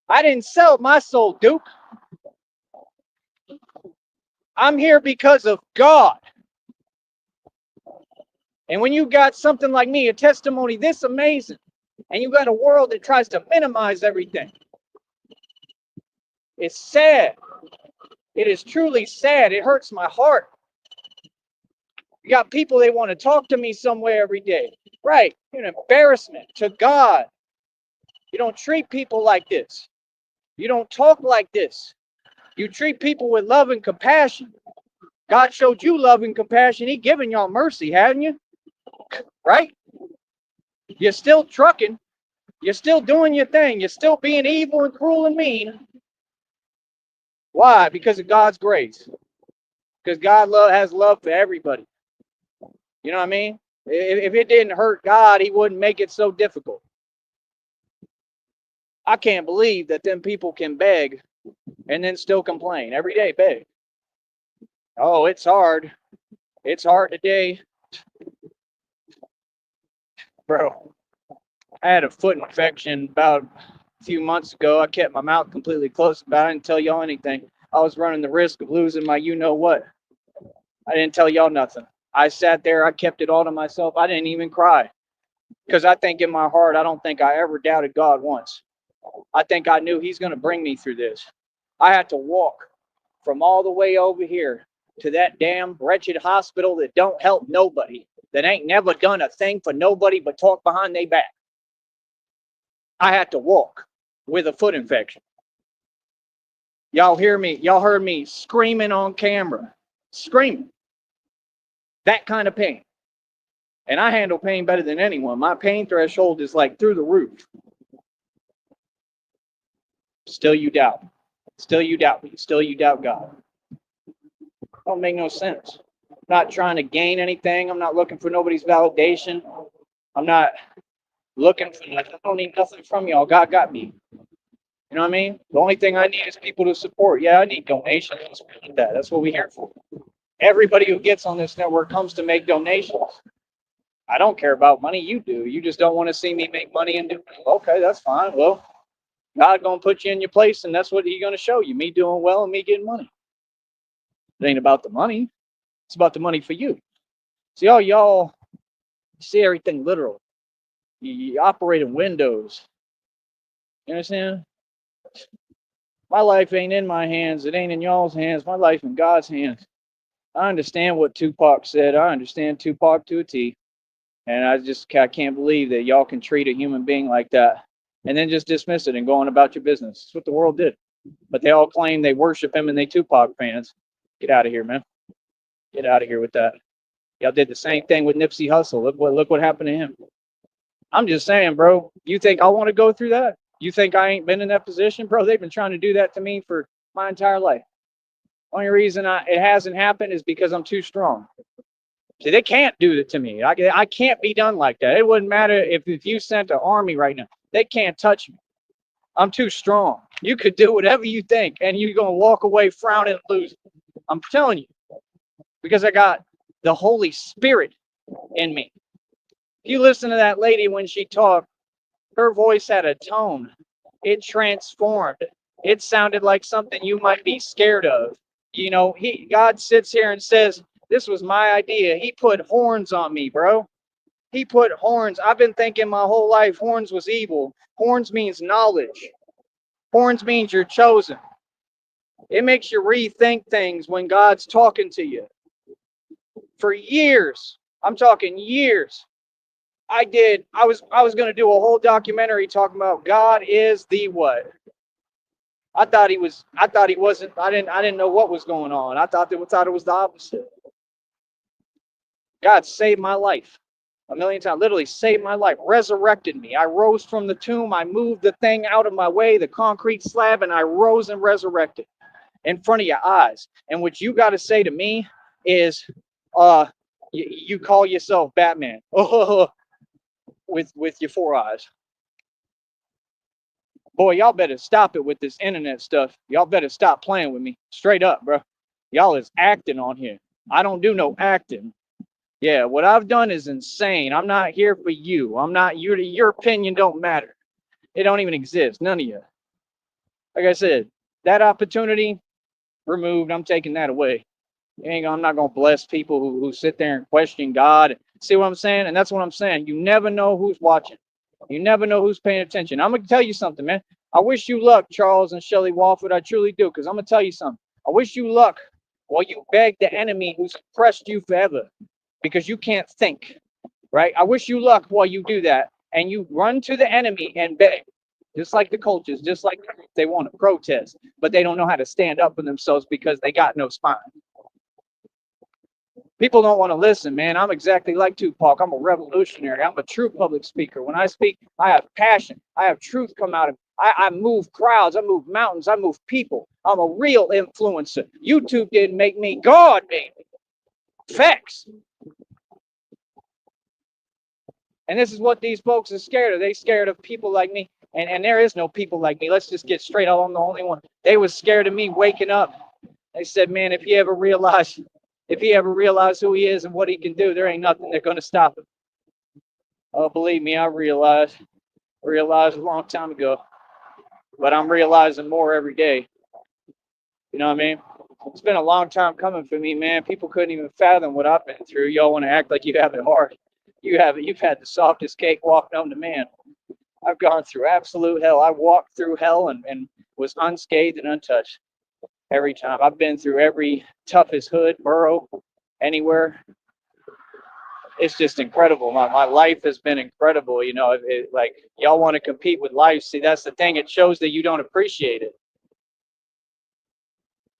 I didn't sell my soul, Duke. I'm here because of God. And when you got something like me, a testimony this amazing, and you got a world that tries to minimize everything, it's sad. It is truly sad. It hurts my heart. You got people, they want to talk to me somewhere every day. Right. You're an embarrassment to God. You don't treat people like this. You don't talk like this. You treat people with love and compassion. God showed you love and compassion. He given y'all mercy, hadn't you? Right? You're still trucking. You're still doing your thing. You're still being evil and cruel and mean. Why? Because of God's grace. Because God has love for everybody. You know what I mean? If it didn't hurt God, he wouldn't make it so difficult. I can't believe that them people can beg and then still complain. Every day, beg. Oh, it's hard. It's hard today. Bro, I had a foot infection about a few months ago. I kept my mouth completely closed about it. I didn't tell y'all anything. I was running the risk of losing my you-know-what. I didn't tell y'all nothing. I sat there. I kept it all to myself. I didn't even cry. Because I think in my heart, I don't think I ever doubted God once. I think I knew he's going to bring me through this. I had to walk from all the way over here to that damn wretched hospital that don't help nobody, that ain't never done a thing for nobody but talk behind their back. I had to walk with a foot infection. Y'all hear me? Y'all heard me screaming on camera. Screaming. That kind of pain. And I handle pain better than anyone. My pain threshold is like through the roof. Still you doubt. Still you doubt me. Still you doubt God. Don't make no sense. I'm not trying to gain anything. I'm not looking for nobody's validation. I'm not looking for nothing. I don't need nothing from y'all. God got me. You know what I mean? The only thing I need is people to support. Yeah, I need donations. That's what we're here for. Everybody who gets on this network comes to make donations. I don't care about money. You do. You just don't want to see me make money and do. Okay, that's fine. Well, God gonna put you in your place, and that's what He's gonna show you. Me doing well and me getting money. It ain't about the money. It's about the money for you. See, all y'all see everything literal. You operate in windows. You understand? My life ain't in my hands. It ain't in y'all's hands. My life in God's hands. I understand what Tupac said. I understand Tupac to a T. And I can't believe that y'all can treat a human being like that and then just dismiss it and go on about your business. That's what the world did. But they all claim they worship him and they Tupac fans. Get out of here, man. Get out of here with that. Y'all did the same thing with Nipsey Hussle. Look what happened to him. I'm just saying, bro. You think I want to go through that? You think I ain't been in that position? Bro, they've been trying to do that to me for my entire life. Only reason it hasn't happened is because I'm too strong. See, they can't do it to me. I can't be done like that. It wouldn't matter if you sent an army right now. They can't touch me. I'm too strong. You could do whatever you think, and you're going to walk away frowning and losing. I'm telling you. Because I got the Holy Spirit in me. If you listen to that lady when she talked, her voice had a tone. It transformed. It sounded like something you might be scared of. You know, God sits here and says, this was my idea. He put horns on me, bro. He put horns. I've been thinking my whole life horns was evil. Horns means knowledge. Horns means you're chosen. It makes you rethink things when God's talking to you. For years, I'm talking years, I was going to do a whole documentary talking about God is the what? I thought he wasn't, I didn't know what was going on. I thought it was the opposite. God saved my life a million times, literally saved my life, resurrected me. I rose from the tomb. I moved the thing out of my way, the concrete slab, and I rose and resurrected in front of your eyes. And what you got to say to me is, you call yourself Batman with your four eyes. Boy, y'all better stop it with this internet stuff. Y'all better stop playing with me. Straight up, bro. Y'all is acting on here. I don't do no acting. Yeah, what I've done is insane. I'm not here for you. I'm not your opinion don't matter. It don't even exist. None of you. Like I said, that opportunity removed. I'm taking that away. I'm not gonna bless people who sit there and question God. See what I'm saying? And that's what I'm saying. You never know who's watching. You never know who's paying attention. I'm gonna tell you something, man. I wish you luck, Charles and Shelley Walford. I truly do, because I'm gonna tell you something. I wish you luck while you beg the enemy who's oppressed you forever, because you can't think, right? I wish you luck while you do that, and you run to the enemy and beg, just like the cultures, just like they want to protest, but they don't know how to stand up for themselves because they got no spine. People don't want to listen, man. I'm exactly like Tupac. I'm a revolutionary. I'm a true public speaker. When I speak, I have passion. I have truth come out of me. I move crowds. I move mountains. I move people. I'm a real influencer. YouTube didn't make me. God made me. Facts. And this is what these folks are scared of. They scared of people like me. And there is no people like me. Let's just get straight. I'm the only one. They was scared of me waking up. They said, man, if he ever realized who he is and what he can do, there ain't nothing that's going to stop him. Oh, believe me, I realized a long time ago, but I'm realizing more every day. You know what I mean? It's been a long time coming for me, man. People couldn't even fathom what I've been through. Y'all want to act like you have it hard. You've had the softest cake walk known to man. I've gone through absolute hell. I walked through hell and was unscathed and untouched every time. I've been through every toughest hood, borough, anywhere. It's just incredible. My life has been incredible. Like y'all want to compete with life. See, that's the thing. It shows that you don't appreciate it.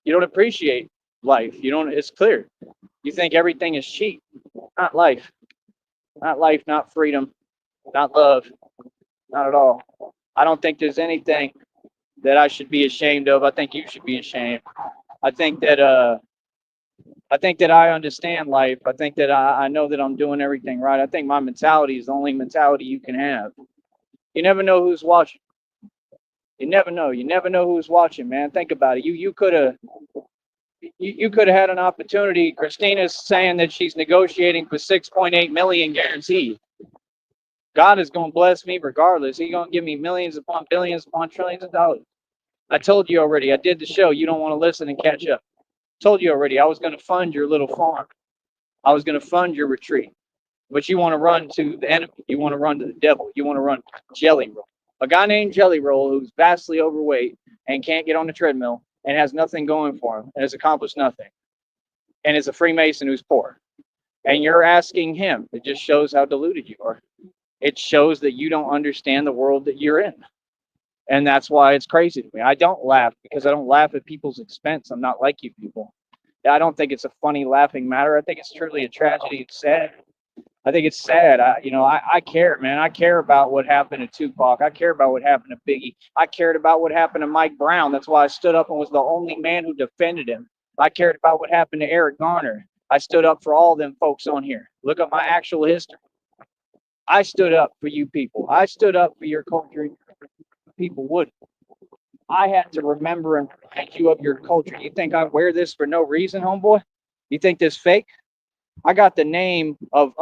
You don't appreciate life. You don't. It's clear. You think everything is cheap. Not life. Not life. Not freedom. Not love. Not at all. I don't think there's anything that I should be ashamed of. I think you should be ashamed. I think that I understand life. I think that I know that I'm doing everything right. I think my mentality is the only mentality you can have. You never know who's watching. You never know. You never know who's watching, man. Think about it. You could have had an opportunity. Christina's saying that she's negotiating for 6.8 million guaranteed. God is going to bless me regardless. He's going to give me millions upon billions upon trillions of dollars. I told you already. I did the show. You don't want to listen and catch up. Told you already. I was going to fund your little farm. I was going to fund your retreat. But you want to run to the enemy. You want to run to the devil. You want to run Jelly Roll. A guy named Jelly Roll who's vastly overweight and can't get on the treadmill and has nothing going for him and has accomplished nothing. And is a Freemason who's poor. And you're asking him. It just shows how deluded you are. It shows that you don't understand the world that you're in. And that's why it's crazy to me. I don't laugh because I don't laugh at people's expense. I'm not like you people. I don't think it's a funny laughing matter. I think it's truly a tragedy. It's sad. I think it's sad. I care, man. I care about what happened to Tupac. I care about what happened to Biggie. I cared about what happened to Mike Brown. That's why I stood up and was the only man who defended him. I cared about what happened to Eric Garner. I stood up for all them folks on here. Look up my actual history. I stood up for you people. I stood up for your culture. People wouldn't. I had to remember and remind you of your culture. You think I wear this for no reason, homeboy? You think this fake? I got the name of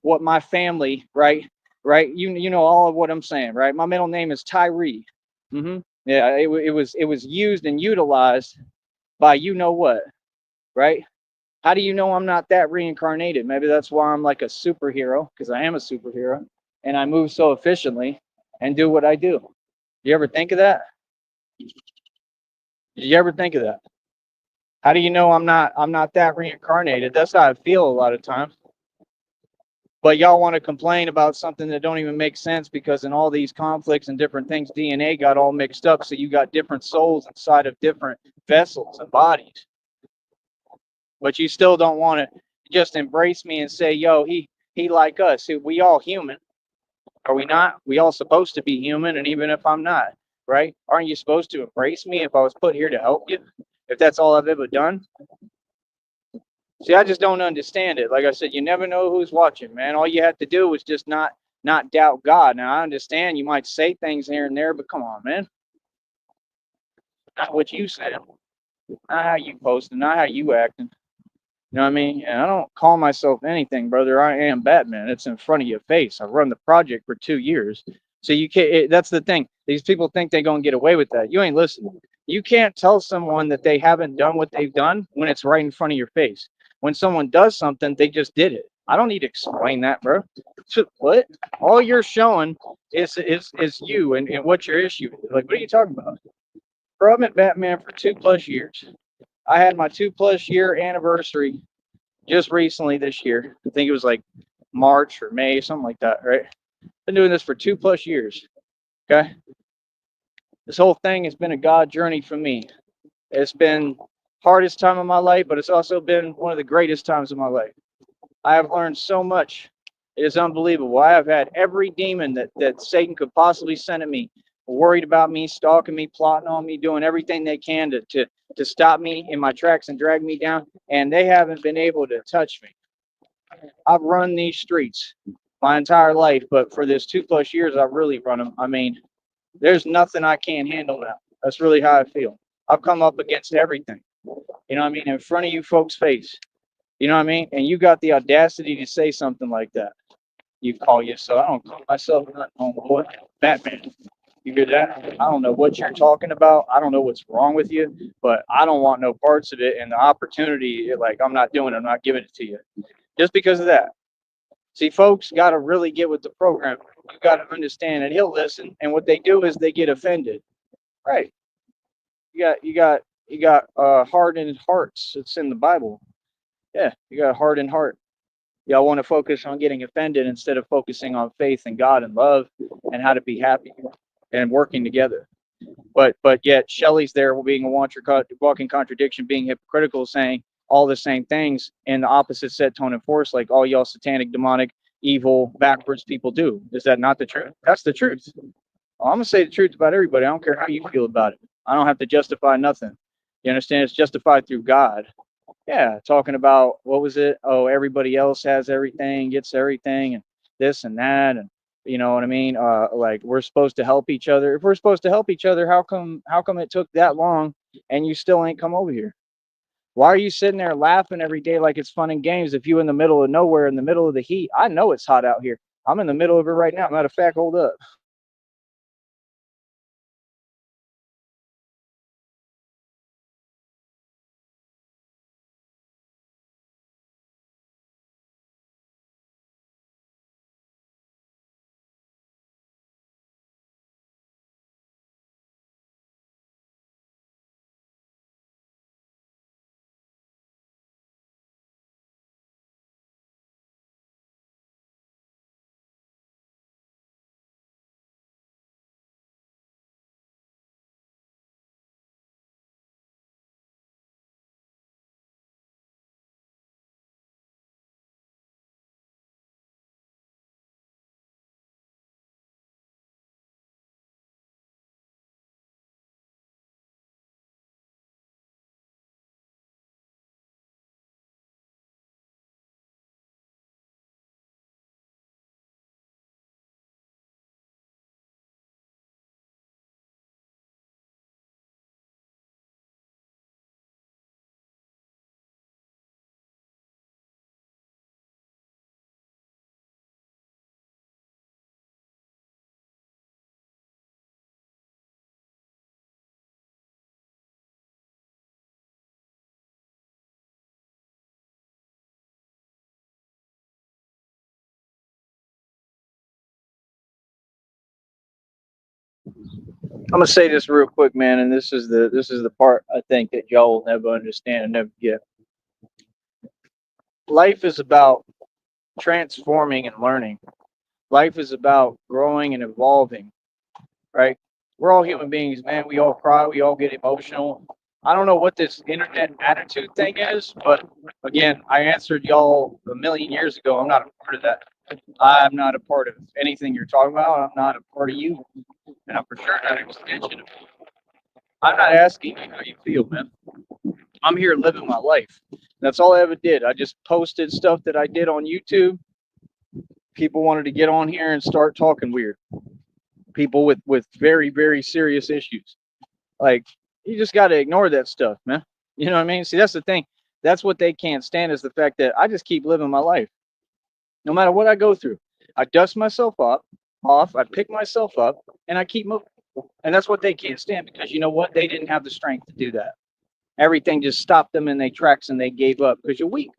what my family, right? You know all of what I'm saying, right? My middle name is Tyree. Yeah, it was used and utilized by you know what, right? How do you know I'm not that reincarnated? Maybe that's why I'm like a superhero, because I am a superhero, and I move so efficiently and do what I do. You ever think of that? Did you ever think of that? How do you know I'm not that reincarnated? That's how I feel a lot of times. But y'all want to complain about something that don't even make sense because in all these conflicts and different things, DNA got all mixed up. So you got different souls inside of different vessels and bodies. But you still don't want to just embrace me and say, yo, he like us. We all human. Are we not? We all supposed to be human, and even if I'm not, right? Aren't you supposed to embrace me if I was put here to help you? If that's all I've ever done? See, I just don't understand it. Like I said, you never know who's watching, man. All you have to do is just not doubt God. Now I understand you might say things here and there, but come on, man. Not what you said. Not how you posted, not how you acting. You know what I mean? And I don't call myself anything, brother. I am Batman. It's in front of your face. I run the project for 2 years. So you can't, that's the thing. These people think they're going to get away with that. You ain't listening. You can't tell someone that they haven't done what they've done when it's right in front of your face. When someone does something, they just did it. I don't need to explain that, bro. So, what? All you're showing is you and what your issue is. Like, what are you talking about? Bro, I've been Batman for 2+ years. I had my 2+ year anniversary just recently this year. I think it was like March or May, something like that, right? Been doing this for 2+ years. Okay. This whole thing has been a God journey for me. It's been hardest time of my life, but it's also been one of the greatest times of my life. I have learned so much. It is unbelievable. I have had every demon that Satan could possibly send at me, worried about me, stalking me, plotting on me, doing everything they can to stop me in my tracks and drag me down, and they haven't been able to touch me. I've run these streets my entire life, but for this 2+ years, I've really run them. I mean, there's nothing I can't handle now. That's really how I feel. I've come up against everything. You know what I mean? In front of you folks' face. You know what I mean? And you got the audacity to say something like that. You call yourself, I don't call myself nothing, homeboy. Batman. You hear that? I don't know what you're talking about. I don't know what's wrong with you, but I don't want no parts of it. And the opportunity, like, I'm not doing it, I'm not giving it to you. Just because of that. See, folks got to really get with the program. You got to understand that he'll listen, and what they do is they get offended. Right? You got hardened hearts. It's in the Bible. Yeah, you got a hardened heart. Y'all want to focus on getting offended instead of focusing on faith and God and love and how to be happy and working together. But yet Shelley's there being a walking contradiction, being hypocritical, saying all the same things in the opposite set, tone, and force, like all y'all satanic, demonic, evil, backwards people do. Is that not the truth? That's the truth. Well, I'm gonna say the truth about everybody. I don't care how you feel about it. I don't have to justify nothing. You understand? It's justified through God. Yeah, talking about what was it? Oh, everybody else has everything, gets everything, and this and that, and you know what I mean? Like we're supposed to help each other. If we're supposed to help each other, how come it took that long and you still ain't come over here? Why are you sitting there laughing every day like it's fun and games if you in the middle of nowhere, in the middle of the heat? I know it's hot out here. I'm in the middle of it right now. Matter of fact, hold up. I'm gonna say this real quick, man, and this is the part I think that y'all will never understand and never get. Life is about transforming and learning. Life is about growing and evolving, right? We're all human beings, man. We all cry, we all get emotional. I don't know what this internet attitude thing is, but again, I answered y'all a million years ago. I'm not a part of that. I'm not a part of anything you're talking about. I'm not a part of you, and I'm for sure not an extension of you. I'm not asking you how you feel, man. I'm here living my life. That's all I ever did. I just posted stuff that I did on YouTube. People wanted to get on here and start talking weird. People with very very serious issues. Like, you just got to ignore that stuff, man. You know what I mean? See, that's the thing. That's what they can't stand, is the fact that I just keep living my life, no matter what I go through. I dust myself off. I pick myself up, and I keep moving. And that's what they can't stand, because you know what? They didn't have the strength to do that. Everything just stopped them in their tracks, and they gave up because you're weak.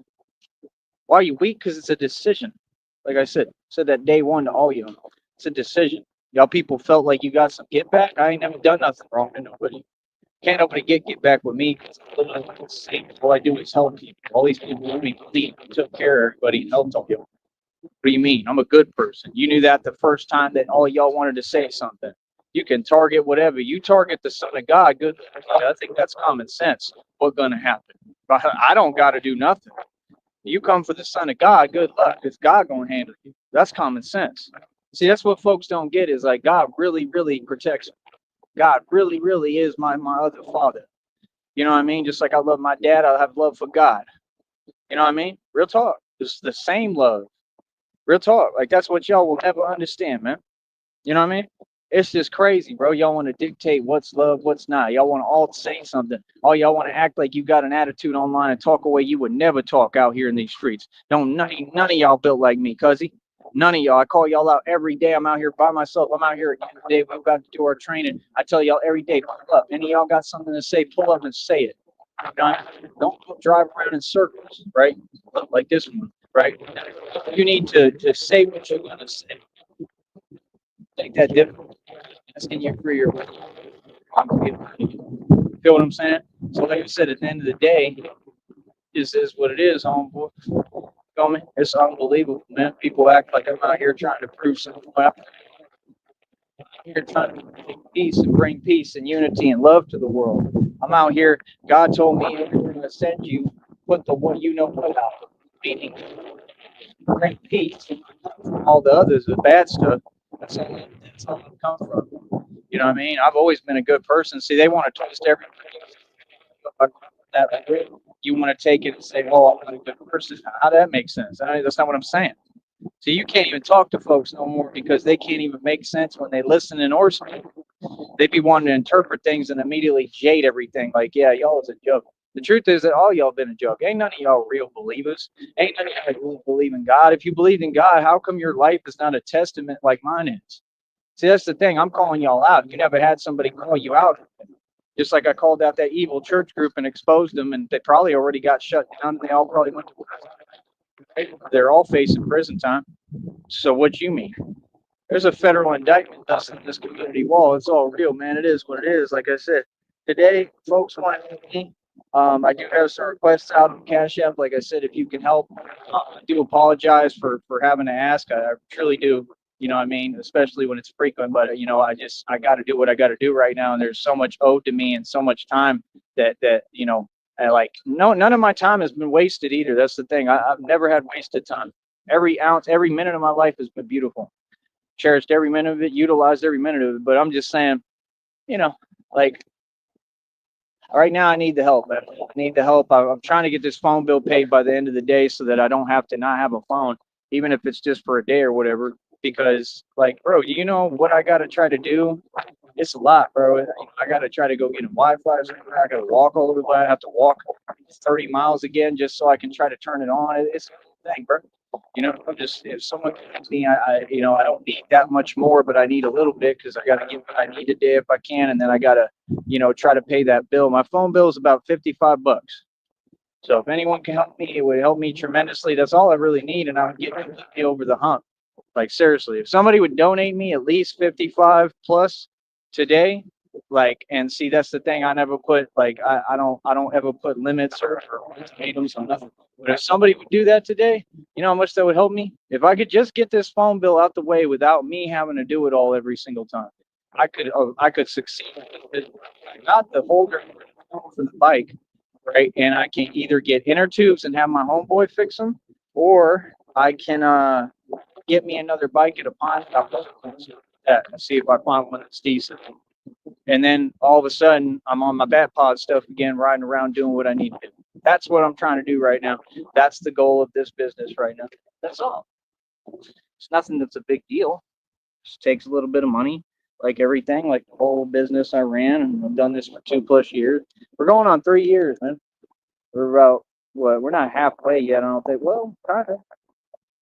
Why are you weak? Because it's a decision. Like I said that day one to all you. It's a decision. Y'all people felt like you got some get back. I ain't never done nothing wrong to nobody. Can't nobody get back with me, because I'm literally the same. All I do is help people. All these people who me believe took care of everybody and helped all you. What do you mean? I'm a good person. You knew that the first time that all y'all wanted to say something. You can target whatever. You target the Son of God, good. I think that's common sense. What's gonna happen? I don't got to do nothing. You come for the Son of God, good luck. It's God gonna handle you. That's common sense. See, that's what folks don't get, is like God really, really protects me. God really, really is my other father. You know what I mean? Just like I love my dad, I have love for God. You know what I mean? Real talk. It's the same love. Real talk. Like, that's what y'all will never understand, man. You know what I mean? It's just crazy, bro. Y'all want to dictate what's love, what's not. Y'all want to all say something. All y'all want to act like you got an attitude online and talk a way you would never talk out here in these streets. Don't none of y'all built like me, cuzzy. None of y'all. I call y'all out every day. I'm out here by myself. I'm out here at the end of the day. We've got to do our training. I tell y'all every day, pull up. Any of y'all got something to say, pull up and say it. Don't drive around in circles, right? Like this one, right? You need to say what you're going to say. Take that difficult. Asking you for your feel what I'm saying? So like I said, at the end of the day, this is what it is, homeboy. Feel me? It's unbelievable, man. People act like I'm out here trying to prove something. I'm here trying to make peace and bring peace and unity and love to the world. I'm out here. God told me, everything I send you, put the one you know what out. Meaning, bring peace. All the others, the bad stuff, that's all it comes from. You know what I mean? I've always been a good person. See, they want to twist everything. That you want to take it and say, "Oh, I'm not a good person." How that makes sense? That's not what I'm saying. So you can't even talk to folks no more, because they can't even make sense when they listen in or speak. They be wanting to interpret things and immediately jade everything. Like, yeah, y'all is a joke. The truth is that all y'all been a joke. Ain't none of y'all real believers. Ain't none of y'all really believe in God. If you believed in God, how come your life is not a testament like mine is? See, that's the thing. I'm calling y'all out. You never had somebody call you out. Just like I called out that evil church group and exposed them, and they probably already got shut down. They all probably went to prison. They're all facing prison time. So what you mean? There's a federal indictment that's in this community wall. It's all real, man. It is what it is. Like I said, today, folks want me. I do have some requests out on Cash App. Like I said, if you can help, I do apologize for having to ask. I truly do. You know what I mean? Especially when it's frequent. But I got to do what I got to do right now. And there's so much owed to me and so much time that I like. No, none of my time has been wasted either. That's the thing. I've never had wasted time. Every ounce, every minute of my life has been beautiful. Cherished every minute of it, utilized every minute of it. But I'm just saying, you know, like right now, I need the help. I need the help. I'm trying to get this phone bill paid by the end of the day, so that I don't have to not have a phone, even if it's just for a day or whatever. Because, like, bro, you know what I got to try to do? It's a lot, bro. I got to try to go get a Wi-Fi. I got to walk all over the place. I have to walk 30 miles again just so I can try to turn it on. It's a thing, bro. I'm just, if someone gives me, I don't need that much more, but I need a little bit, because I got to get what I need today if I can, and then I got to, try to pay that bill. My phone bill is about $55. So if anyone can help me, it would help me tremendously. That's all I really need, and I would get me over the hump. Like, seriously, if somebody would donate me at least 55 plus, today, like, and see, that's the thing. I never put like I don't ever put limits or ultimatums on nothing. But if somebody would do that today, you know how much that would help me? If I could just get this phone bill out the way without me having to do it all every single time, I could succeed. I got the holder for the bike, right? And I can either get inner tubes and have my homeboy fix them, or I can get me another bike at a pawn shop and see if I find one that's decent. And then all of a sudden, I'm on my bat pod stuff again, riding around doing what I need to do. That's what I'm trying to do right now. That's the goal of this business right now. That's all. It's nothing that's a big deal. It just takes a little bit of money, like everything, like the whole business I ran, and I've done this for 2+ years. We're going on 3 years, man. We're about what? We're not halfway yet. I don't think. Well, kind of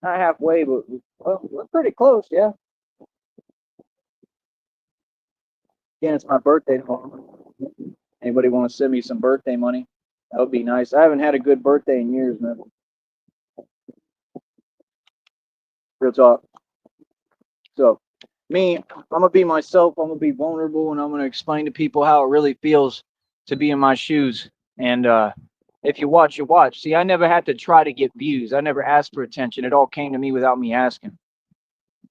not halfway, but well, we're pretty close. Yeah. Again, it's my birthday tomorrow. Anybody want to send me some birthday money? That would be nice. I haven't had a good birthday in years, man. Real talk. So, me, I'm gonna be myself. I'm gonna be vulnerable, and I'm gonna explain to people how it really feels to be in my shoes. And if you watch, you watch. See, I never had to try to get views. I never asked for attention. It all came to me without me asking.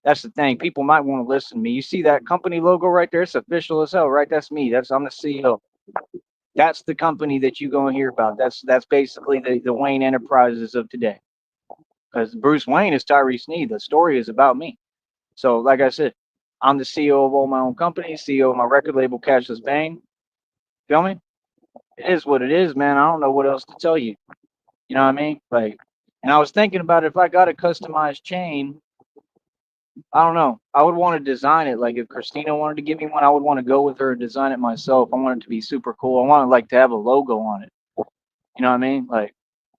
That's the thing. People might want to listen to me. You see that company logo right there? It's official as hell, right? That's me. I'm the CEO. That's the company that you go and hear about. That's basically the Wayne Enterprises of today. Because Bruce Wayne is Tyrese Sneed. The story is about me. So, like I said, I'm the CEO of all my own companies, CEO of my record label, Cashless Bang. Feel me? It is what it is, man. I don't know what else to tell you. You know what I mean? Like, and I was thinking about if I got a customized chain, I don't know. I would want to design it. Like if Christina wanted to give me one, I would want to go with her and design it myself. I want it to be super cool. I want it like to have a logo on it. You know what I mean? Like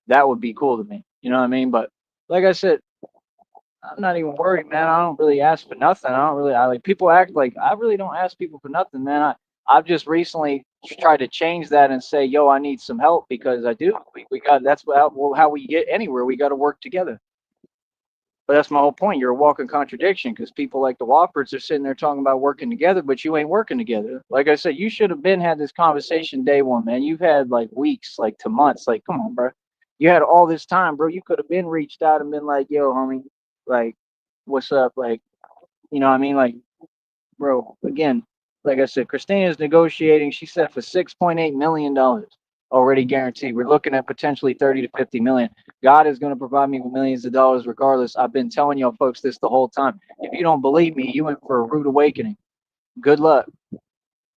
that would be cool to me. You know what I mean? But like I said, I'm not even worried, man. I don't really ask for nothing. I like people act like I really don't ask people for nothing, man. I've just recently tried to change that and say, yo, I need some help because I do. We got that's how we get anywhere. We got to work together. But that's my whole point. You're a walking contradiction because people like the Wofford's are sitting there talking about working together, but you ain't working together. Like I said, you should have been had this conversation day one, man. You've had like weeks, like to months. Like, come on, bro. You had all this time, bro. You could have been reached out and been like, yo, homie, like, what's up? Like, you know what I mean? Like, bro, again, like I said, Christina's negotiating. She said for $6.8 million already guaranteed. We're looking at potentially 30 to 50 million. God is going to provide me with millions of dollars regardless. I've been telling y'all folks this the whole time. If you don't believe me, you went for a rude awakening. Good luck.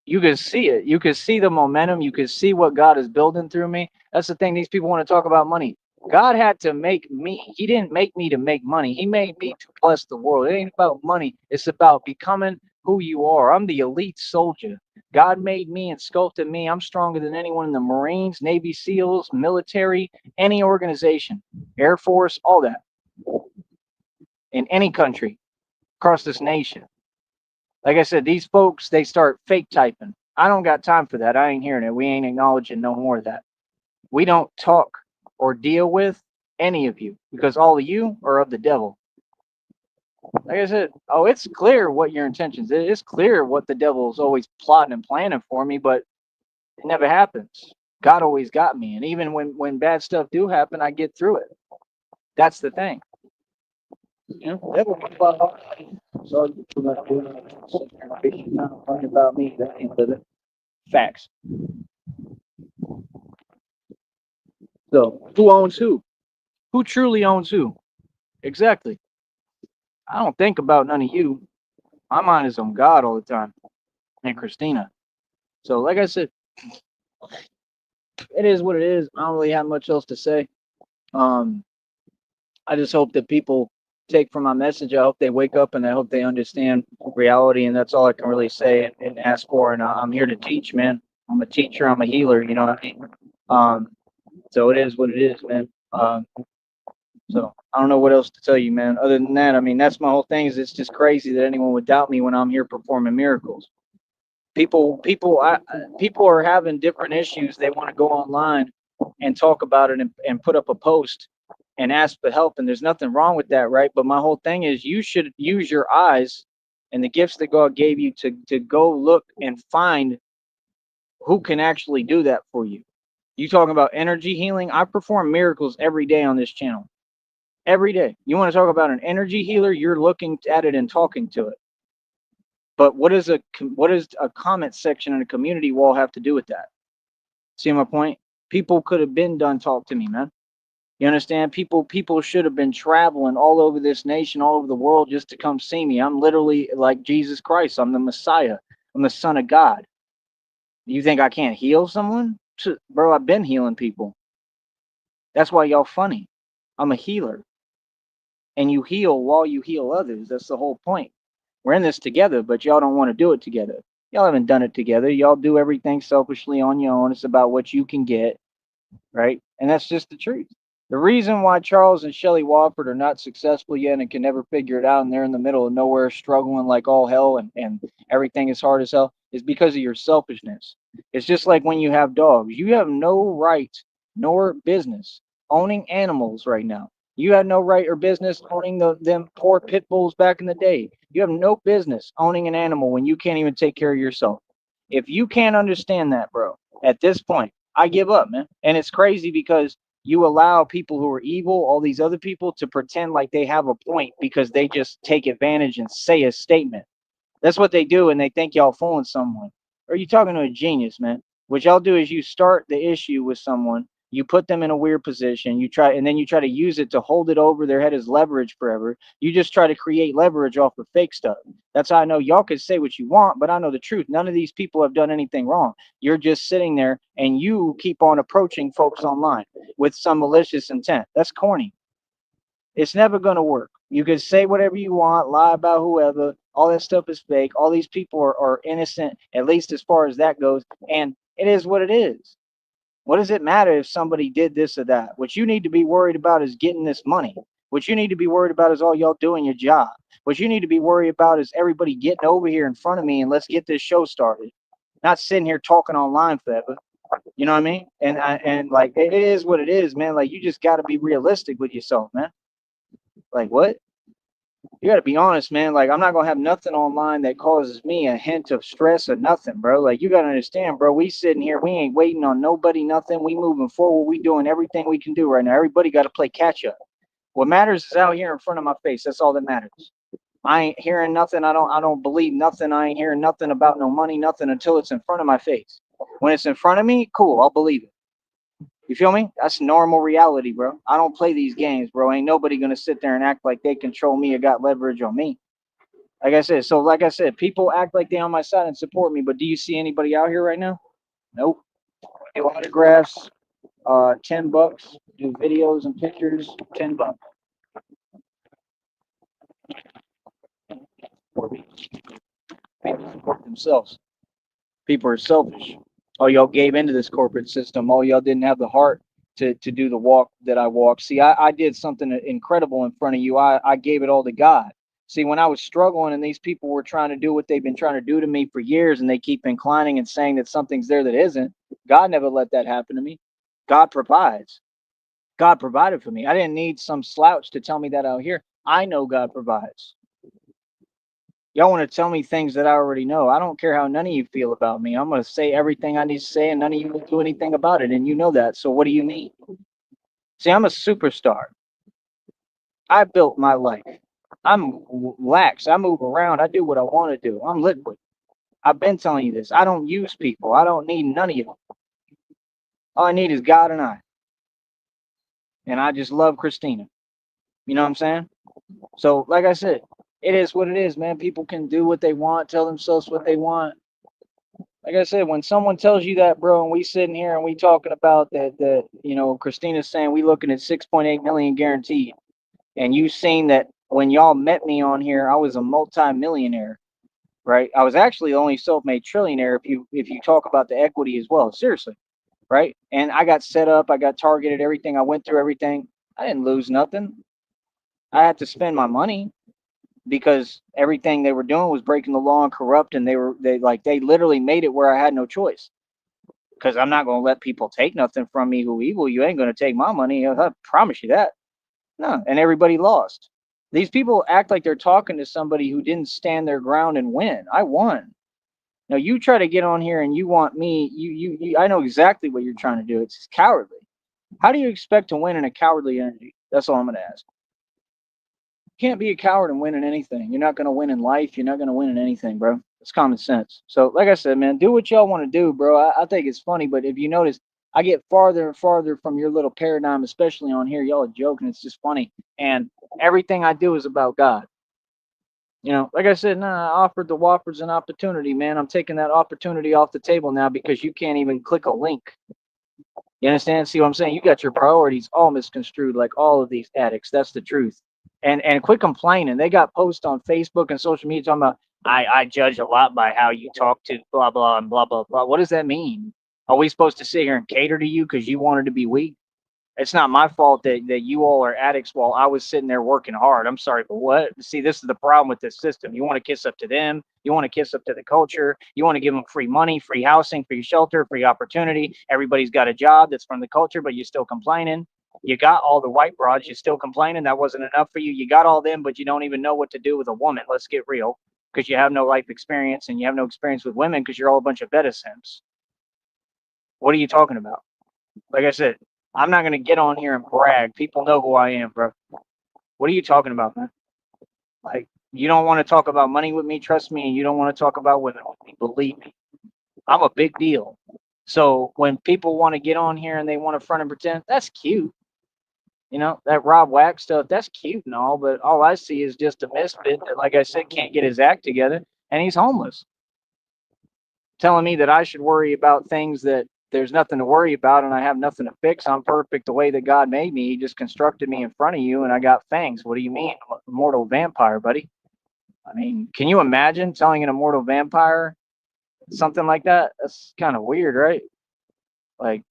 You can see it. You can see the momentum. You can see what God is building through me. That's the thing. These people want to talk about money. God had to make me. He didn't make me to make money. He made me to bless the world. It ain't about money. It's about becoming who you are. I'm the elite soldier. God made me and sculpted me. I'm stronger than anyone in the Marines, Navy SEALs, military, any organization, Air Force, all that, in any country across this nation. Like I said, these folks, they start fake typing. I don't got time for that. I ain't hearing it. We ain't acknowledging no more of that. We don't talk or deal with any of you because all of you are of the devil. Like I said, oh, it's clear what your intentions is. It's clear what the devil is always plotting and planning for me, but it never happens. God always got me. And even when bad stuff do happen, I get through it. That's the thing. You know, devil so about me. That ain't the facts. So who owns who? Who truly owns who? Exactly. I don't think about none of you. My mind is on God all the time and Christina. So like I said, it is what it is. I don't really have much else to say. Um, I just hope that people take from my message. I hope they wake up and I hope they understand reality. And that's all I can really say and ask for. And I'm here to teach, man. I'm a teacher. I'm a healer. You know what I mean? Um, so it is what it is, man. So I don't know what else to tell you, man. Other than that, I mean, that's my whole thing. Is it's just crazy that anyone would doubt me when I'm here performing miracles. People are having different issues. They want to go online and talk about it and put up a post and ask for help. And there's nothing wrong with that, right? But my whole thing is you should use your eyes and the gifts that God gave you to go look and find who can actually do that for you. You talking about energy healing? I perform miracles every day on this channel. Every day. You want to talk about an energy healer? You're looking at it and talking to it. But what does a comment section and a community wall have to do with that? See my point? People could have been done talk to me, man. You understand? People should have been traveling all over this nation, all over the world just to come see me. I'm literally like Jesus Christ. I'm the Messiah. I'm the Son of God. You think I can't heal someone? Bro, I've been healing people. That's why y'all funny. I'm a healer. And you heal while you heal others. That's the whole point. We're in this together, but y'all don't want to do it together. Y'all haven't done it together. Y'all do everything selfishly on your own. It's about what you can get, right? And that's just the truth. The reason why Charles and Shelley Wofford are not successful yet and can never figure it out, and they're in the middle of nowhere struggling like all hell, and everything is hard as hell, is because of your selfishness. It's just like when you have dogs. You have no right nor business owning animals right now. You had no right or business owning them poor pit bulls back in the day. You have no business owning an animal when you can't even take care of yourself. If you can't understand that, bro, at this point, I give up, man. And it's crazy because you allow people who are evil, all these other people, to pretend like they have a point because they just take advantage and say a statement. That's what they do, and they think y'all fooling someone. Or you talking to a genius, man. What y'all do is you start the issue with someone, you put them in a weird position, and then you try to use it to hold it over their head as leverage forever. You just try to create leverage off of fake stuff. That's how I know y'all can say what you want, but I know the truth. None of these people have done anything wrong. You're just sitting there and you keep on approaching folks online with some malicious intent. That's corny. It's never going to work. You can say whatever you want, lie about whoever. All that stuff is fake. All these people are innocent, at least as far as that goes. And it is what it is. What does it matter if somebody did this or that? What you need to be worried about is getting this money. What you need to be worried about is all y'all doing your job. What you need to be worried about is everybody getting over here in front of me and let's get this show started. Not sitting here talking online forever. You know what I mean? And like it is what it is, man. Like you just got to be realistic with yourself, man. Like what? You got to be honest, man. Like I'm not gonna have nothing online that causes me a hint of stress or nothing, bro. Like you got to understand, bro. We sitting here, we ain't waiting on nobody, nothing. We moving forward. We doing everything we can do right now. Everybody got to play catch up. What matters is out here in front of my face. That's all that matters. I ain't hearing nothing. I don't believe nothing. I ain't hearing nothing about no money, nothing until it's in front of my face. When it's in front of me, cool, I'll believe it. You feel me? That's normal reality, bro. I don't play these games, bro. Ain't nobody gonna sit there and act like they control me or got leverage on me. Like I said, people act like they on my side and support me, but do you see anybody out here right now? Nope. Do autographs, $10. Do videos and pictures, $10. People support themselves. People are selfish. All y'all gave into this corporate system. All y'all didn't have the heart to do the walk that I walked. See, I did something incredible in front of you. I gave it all to God. See, when I was struggling and these people were trying to do what they've been trying to do to me for years and they keep inclining and saying that something's there that isn't, God never let that happen to me. God provides. God provided for me. I didn't need some slouch to tell me that out here. I know God provides. Y'all want to tell me things that I already know. I don't care how none of you feel about me. I'm going to say everything I need to say, and none of you will do anything about it. And you know that. So what do you mean? See, I'm a superstar. I built my life. I'm lax. I move around. I do what I want to do. I'm liquid. I've been telling you this. I don't use people. I don't need none of you. All I need is God and I. And I just love Christina. You know what I'm saying? So, like I said, it is what it is, man. People can do what they want, tell themselves what they want. Like I said, when someone tells you that, bro, and we sitting here and we talking about that, Christina's saying we looking at 6.8 million guaranteed, and you seen that when y'all met me on here, I was a multi-millionaire, right? I was actually the only self-made trillionaire if you talk about the equity as well, seriously, right? And I got set up, I got targeted, everything, I went through everything. I didn't lose nothing. I had to spend my money because everything they were doing was breaking the law and corrupt, and they literally made it where I had no choice. Because I'm not going to let people take nothing from me who evil. You ain't going to take my money. I promise you that. No, and everybody lost. These people act like they're talking to somebody who didn't stand their ground and win. I won. Now you try to get on here and you want me. I know exactly what you're trying to do. It's cowardly. How do you expect to win in a cowardly energy? That's all I'm going to ask. You can't be a coward and win in anything. You're not going to win in life. You're not going to win in anything, bro. It's common sense. So, like I said, man, do what y'all want to do, bro. I think it's funny, but if you notice, I get farther and farther from your little paradigm, especially on here. Y'all are joking. It's just funny. And everything I do is about God. Like I said, nah, I offered the Whoppers an opportunity, man. I'm taking that opportunity off the table now because you can't even click a link. You understand? See what I'm saying? You got your priorities all misconstrued, like all of these addicts. That's the truth. And quit complaining. They got posts on Facebook and social media talking about I judge a lot by how you talk to blah blah and blah blah blah. What does that mean? Are we supposed to sit here and cater to you because you wanted to be weak? It's not my fault that you all are addicts while I was sitting there working hard. I'm sorry, but what? See, this is the problem with this system. You want to kiss up to them. You want to kiss up to the culture. You want to give them free money, free housing, free shelter, free opportunity. Everybody's got a job that's from the culture, but you're still complaining. You got all the white broads. You're still complaining. That wasn't enough for you. You got all them, but you don't even know what to do with a woman. Let's get real, because you have no life experience and you have no experience with women because you're all a bunch of beta simps. What are you talking about? Like I said, I'm not going to get on here and brag. People know who I am, bro. What are you talking about, man? Like, you don't want to talk about money with me, trust me, and you don't want to talk about women with me, believe me. I'm a big deal. So when people want to get on here and they want to front and pretend, that's cute. That Rob Wax stuff, that's cute and all, but all I see is just a misfit that, like I said, can't get his act together, and he's homeless. Telling me that I should worry about things that there's nothing to worry about and I have nothing to fix. I'm perfect the way that God made me. He just constructed me in front of you and I got fangs. What do you mean? I'm a mortal vampire, buddy. I mean, can you imagine telling an immortal vampire something like that? That's kind of weird, right? Like,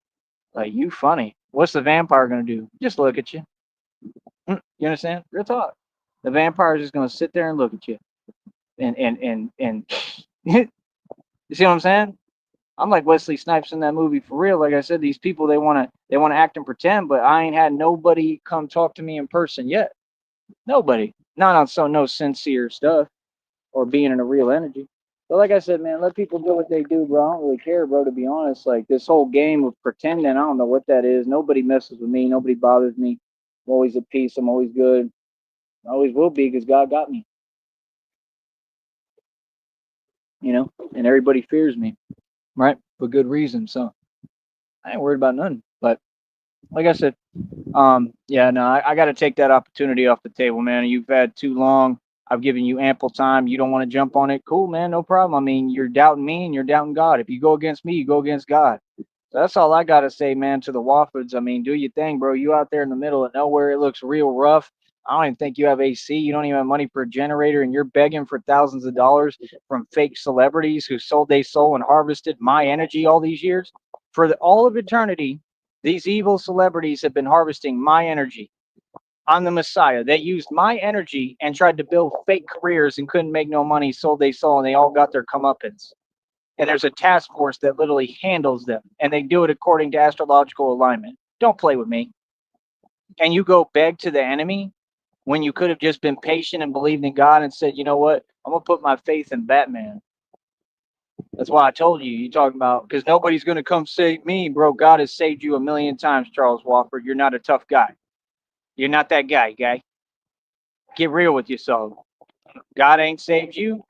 you funny. What's the vampire going to do? Just look at you. You understand? Real talk. The vampire is just going to sit there and look at you. And you see what I'm saying? I'm like Wesley Snipes in that movie for real. Like I said, these people they wanna act and pretend, but I ain't had nobody come talk to me in person yet. Nobody. Not on no sincere stuff or being in a real energy. But like I said, man, let people do what they do, bro. I don't really care, bro, to be honest. Like this whole game of pretending, I don't know what that is. Nobody messes with me, nobody bothers me. I'm always at peace, I'm always good. I always will be because God got me. And everybody fears me. Right? For good reason. So I ain't worried about nothing. But like I said, yeah, no, I got to take that opportunity off the table, man. You've had too long. I've given you ample time. You don't want to jump on it. Cool, man. No problem. I mean, you're doubting me and you're doubting God. If you go against me, you go against God. So that's all I got to say, man, to the Woffords. I mean, do your thing, bro. You out there in the middle of nowhere. It looks real rough. I don't even think you have AC. You don't even have money for a generator, and you're begging for thousands of dollars from fake celebrities who sold their soul and harvested my energy all these years. For all of eternity, these evil celebrities have been harvesting my energy. I'm the Messiah. They used my energy and tried to build fake careers and couldn't make no money, sold they soul, and they all got their comeuppance. And there's a task force that literally handles them, and they do it according to astrological alignment. Don't play with me. And you go beg to the enemy when you could have just been patient and believed in God and said, you know what? I'm going to put my faith in Batman. That's why I told you, you talking about, because nobody's going to come save me, bro. God has saved you a million times, Charles Wofford. You're not a tough guy. You're not that guy. Get real with yourself. God ain't saved you.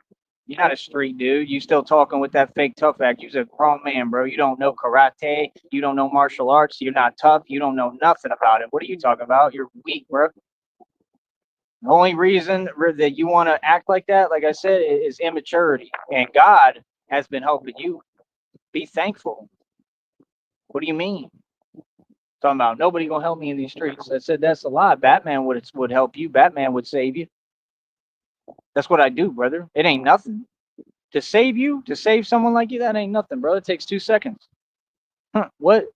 You're not a street dude. You still talking with that fake tough act. You're a grown man, bro. You don't know karate. You don't know martial arts. You're not tough. You don't know nothing about it. What are you talking about? You're weak, bro. The only reason that you want to act like that, like I said, is immaturity. And God has been helping you. Be thankful. What do you mean? Talking about nobody gonna help me in these streets. I said that's a lie. Batman would help you. Batman would save you. That's what I do, brother. It ain't nothing. To save you, to save someone like you, that ain't nothing, bro. It takes 2 seconds. What?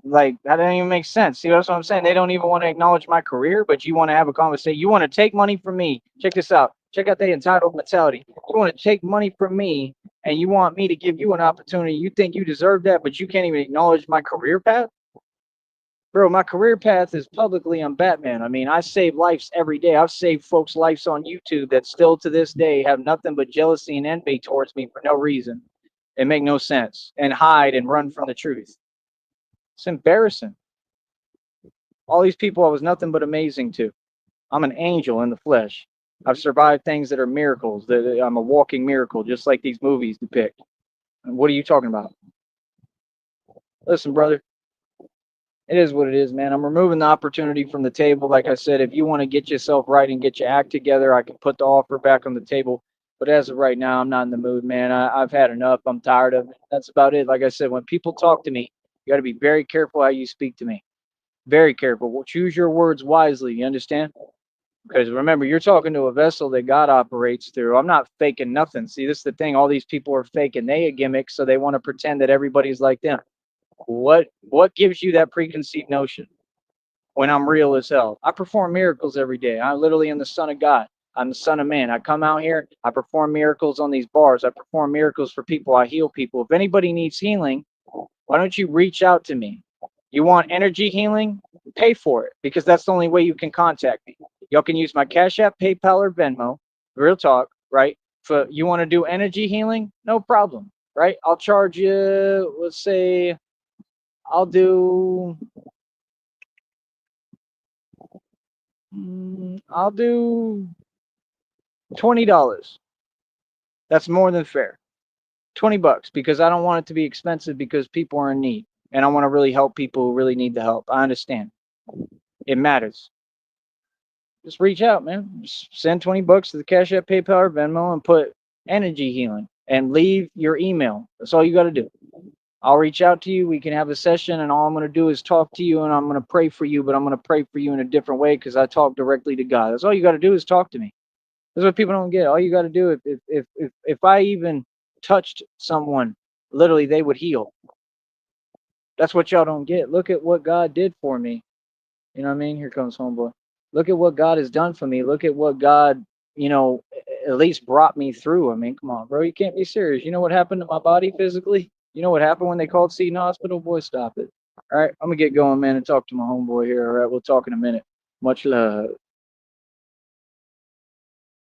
Like, that doesn't even make sense. See, that's what I'm saying. They don't even want to acknowledge my career, but you want to have a conversation. You want to take money from me. Check this out. Check out the entitled mentality. You want to take money from me, and you want me to give you an opportunity. You think you deserve that, but you can't even acknowledge my career path? Bro, my career path is publicly I'm Batman. I mean, I save lives every day. I've saved folks' lives on YouTube that still to this day have nothing but jealousy and envy towards me for no reason. It make no sense and hide and run from the truth. It's embarrassing. All these people I was nothing but amazing to. I'm an angel in the flesh. I've survived things that are miracles. That I'm a walking miracle, just like these movies depict. What are you talking about? Listen, brother, it is what it is, man. I'm removing the opportunity from the table. Like I said, if you want to get yourself right and get your act together, I can put the offer back on the table. But as of right now, I'm not in the mood, man. I've had enough. I'm tired of it. That's about it. Like I said, when people talk to me, you got to be very careful how you speak to me. Very careful. Well, choose your words wisely. You understand? Because remember, you're talking to a vessel that God operates through. I'm not faking nothing. See, this is the thing. All these people are faking. They a gimmick, so they want to pretend that everybody's like them. What gives you that preconceived notion? When I'm real as hell. I perform miracles every day. I literally am the son of God. I'm the son of man. I come out here, I perform miracles on these bars. I perform miracles for people. I heal people. If anybody needs healing, why don't you reach out to me? You want energy healing? Pay for it because that's the only way you can contact me. Y'all can use my Cash App, PayPal, or Venmo. Real talk, right? For you want to do energy healing? No problem, right? I'll charge you, let's say, I'll do I'll do $20. That's more than fair. $20 because I don't want it to be expensive because people are in need and I want to really help people who really need the help. I understand. It matters. Just reach out, man. Just send $20 to the Cash App, PayPal, or Venmo and put energy healing and leave your email. That's all you got to do. I'll reach out to you. We can have a session, and all I'm going to do is talk to you, and I'm going to pray for you, but I'm going to pray for you in a different way because I talk directly to God. That's all you got to do is talk to me. That's what people don't get. All you got to do, if I even touched someone, literally they would heal. That's what y'all don't get. Look at what God did for me. You know what I mean? Here comes homeboy. Look at what God has done for me. Look at what God, at least brought me through. I mean, come on, bro. You can't be serious. You know what happened to my body physically? You know what happened when they called Seton Hospital? Boy, stop it. All right, I'm gonna get going, man, and talk to my homeboy here. All right, we'll talk in a minute. Much love.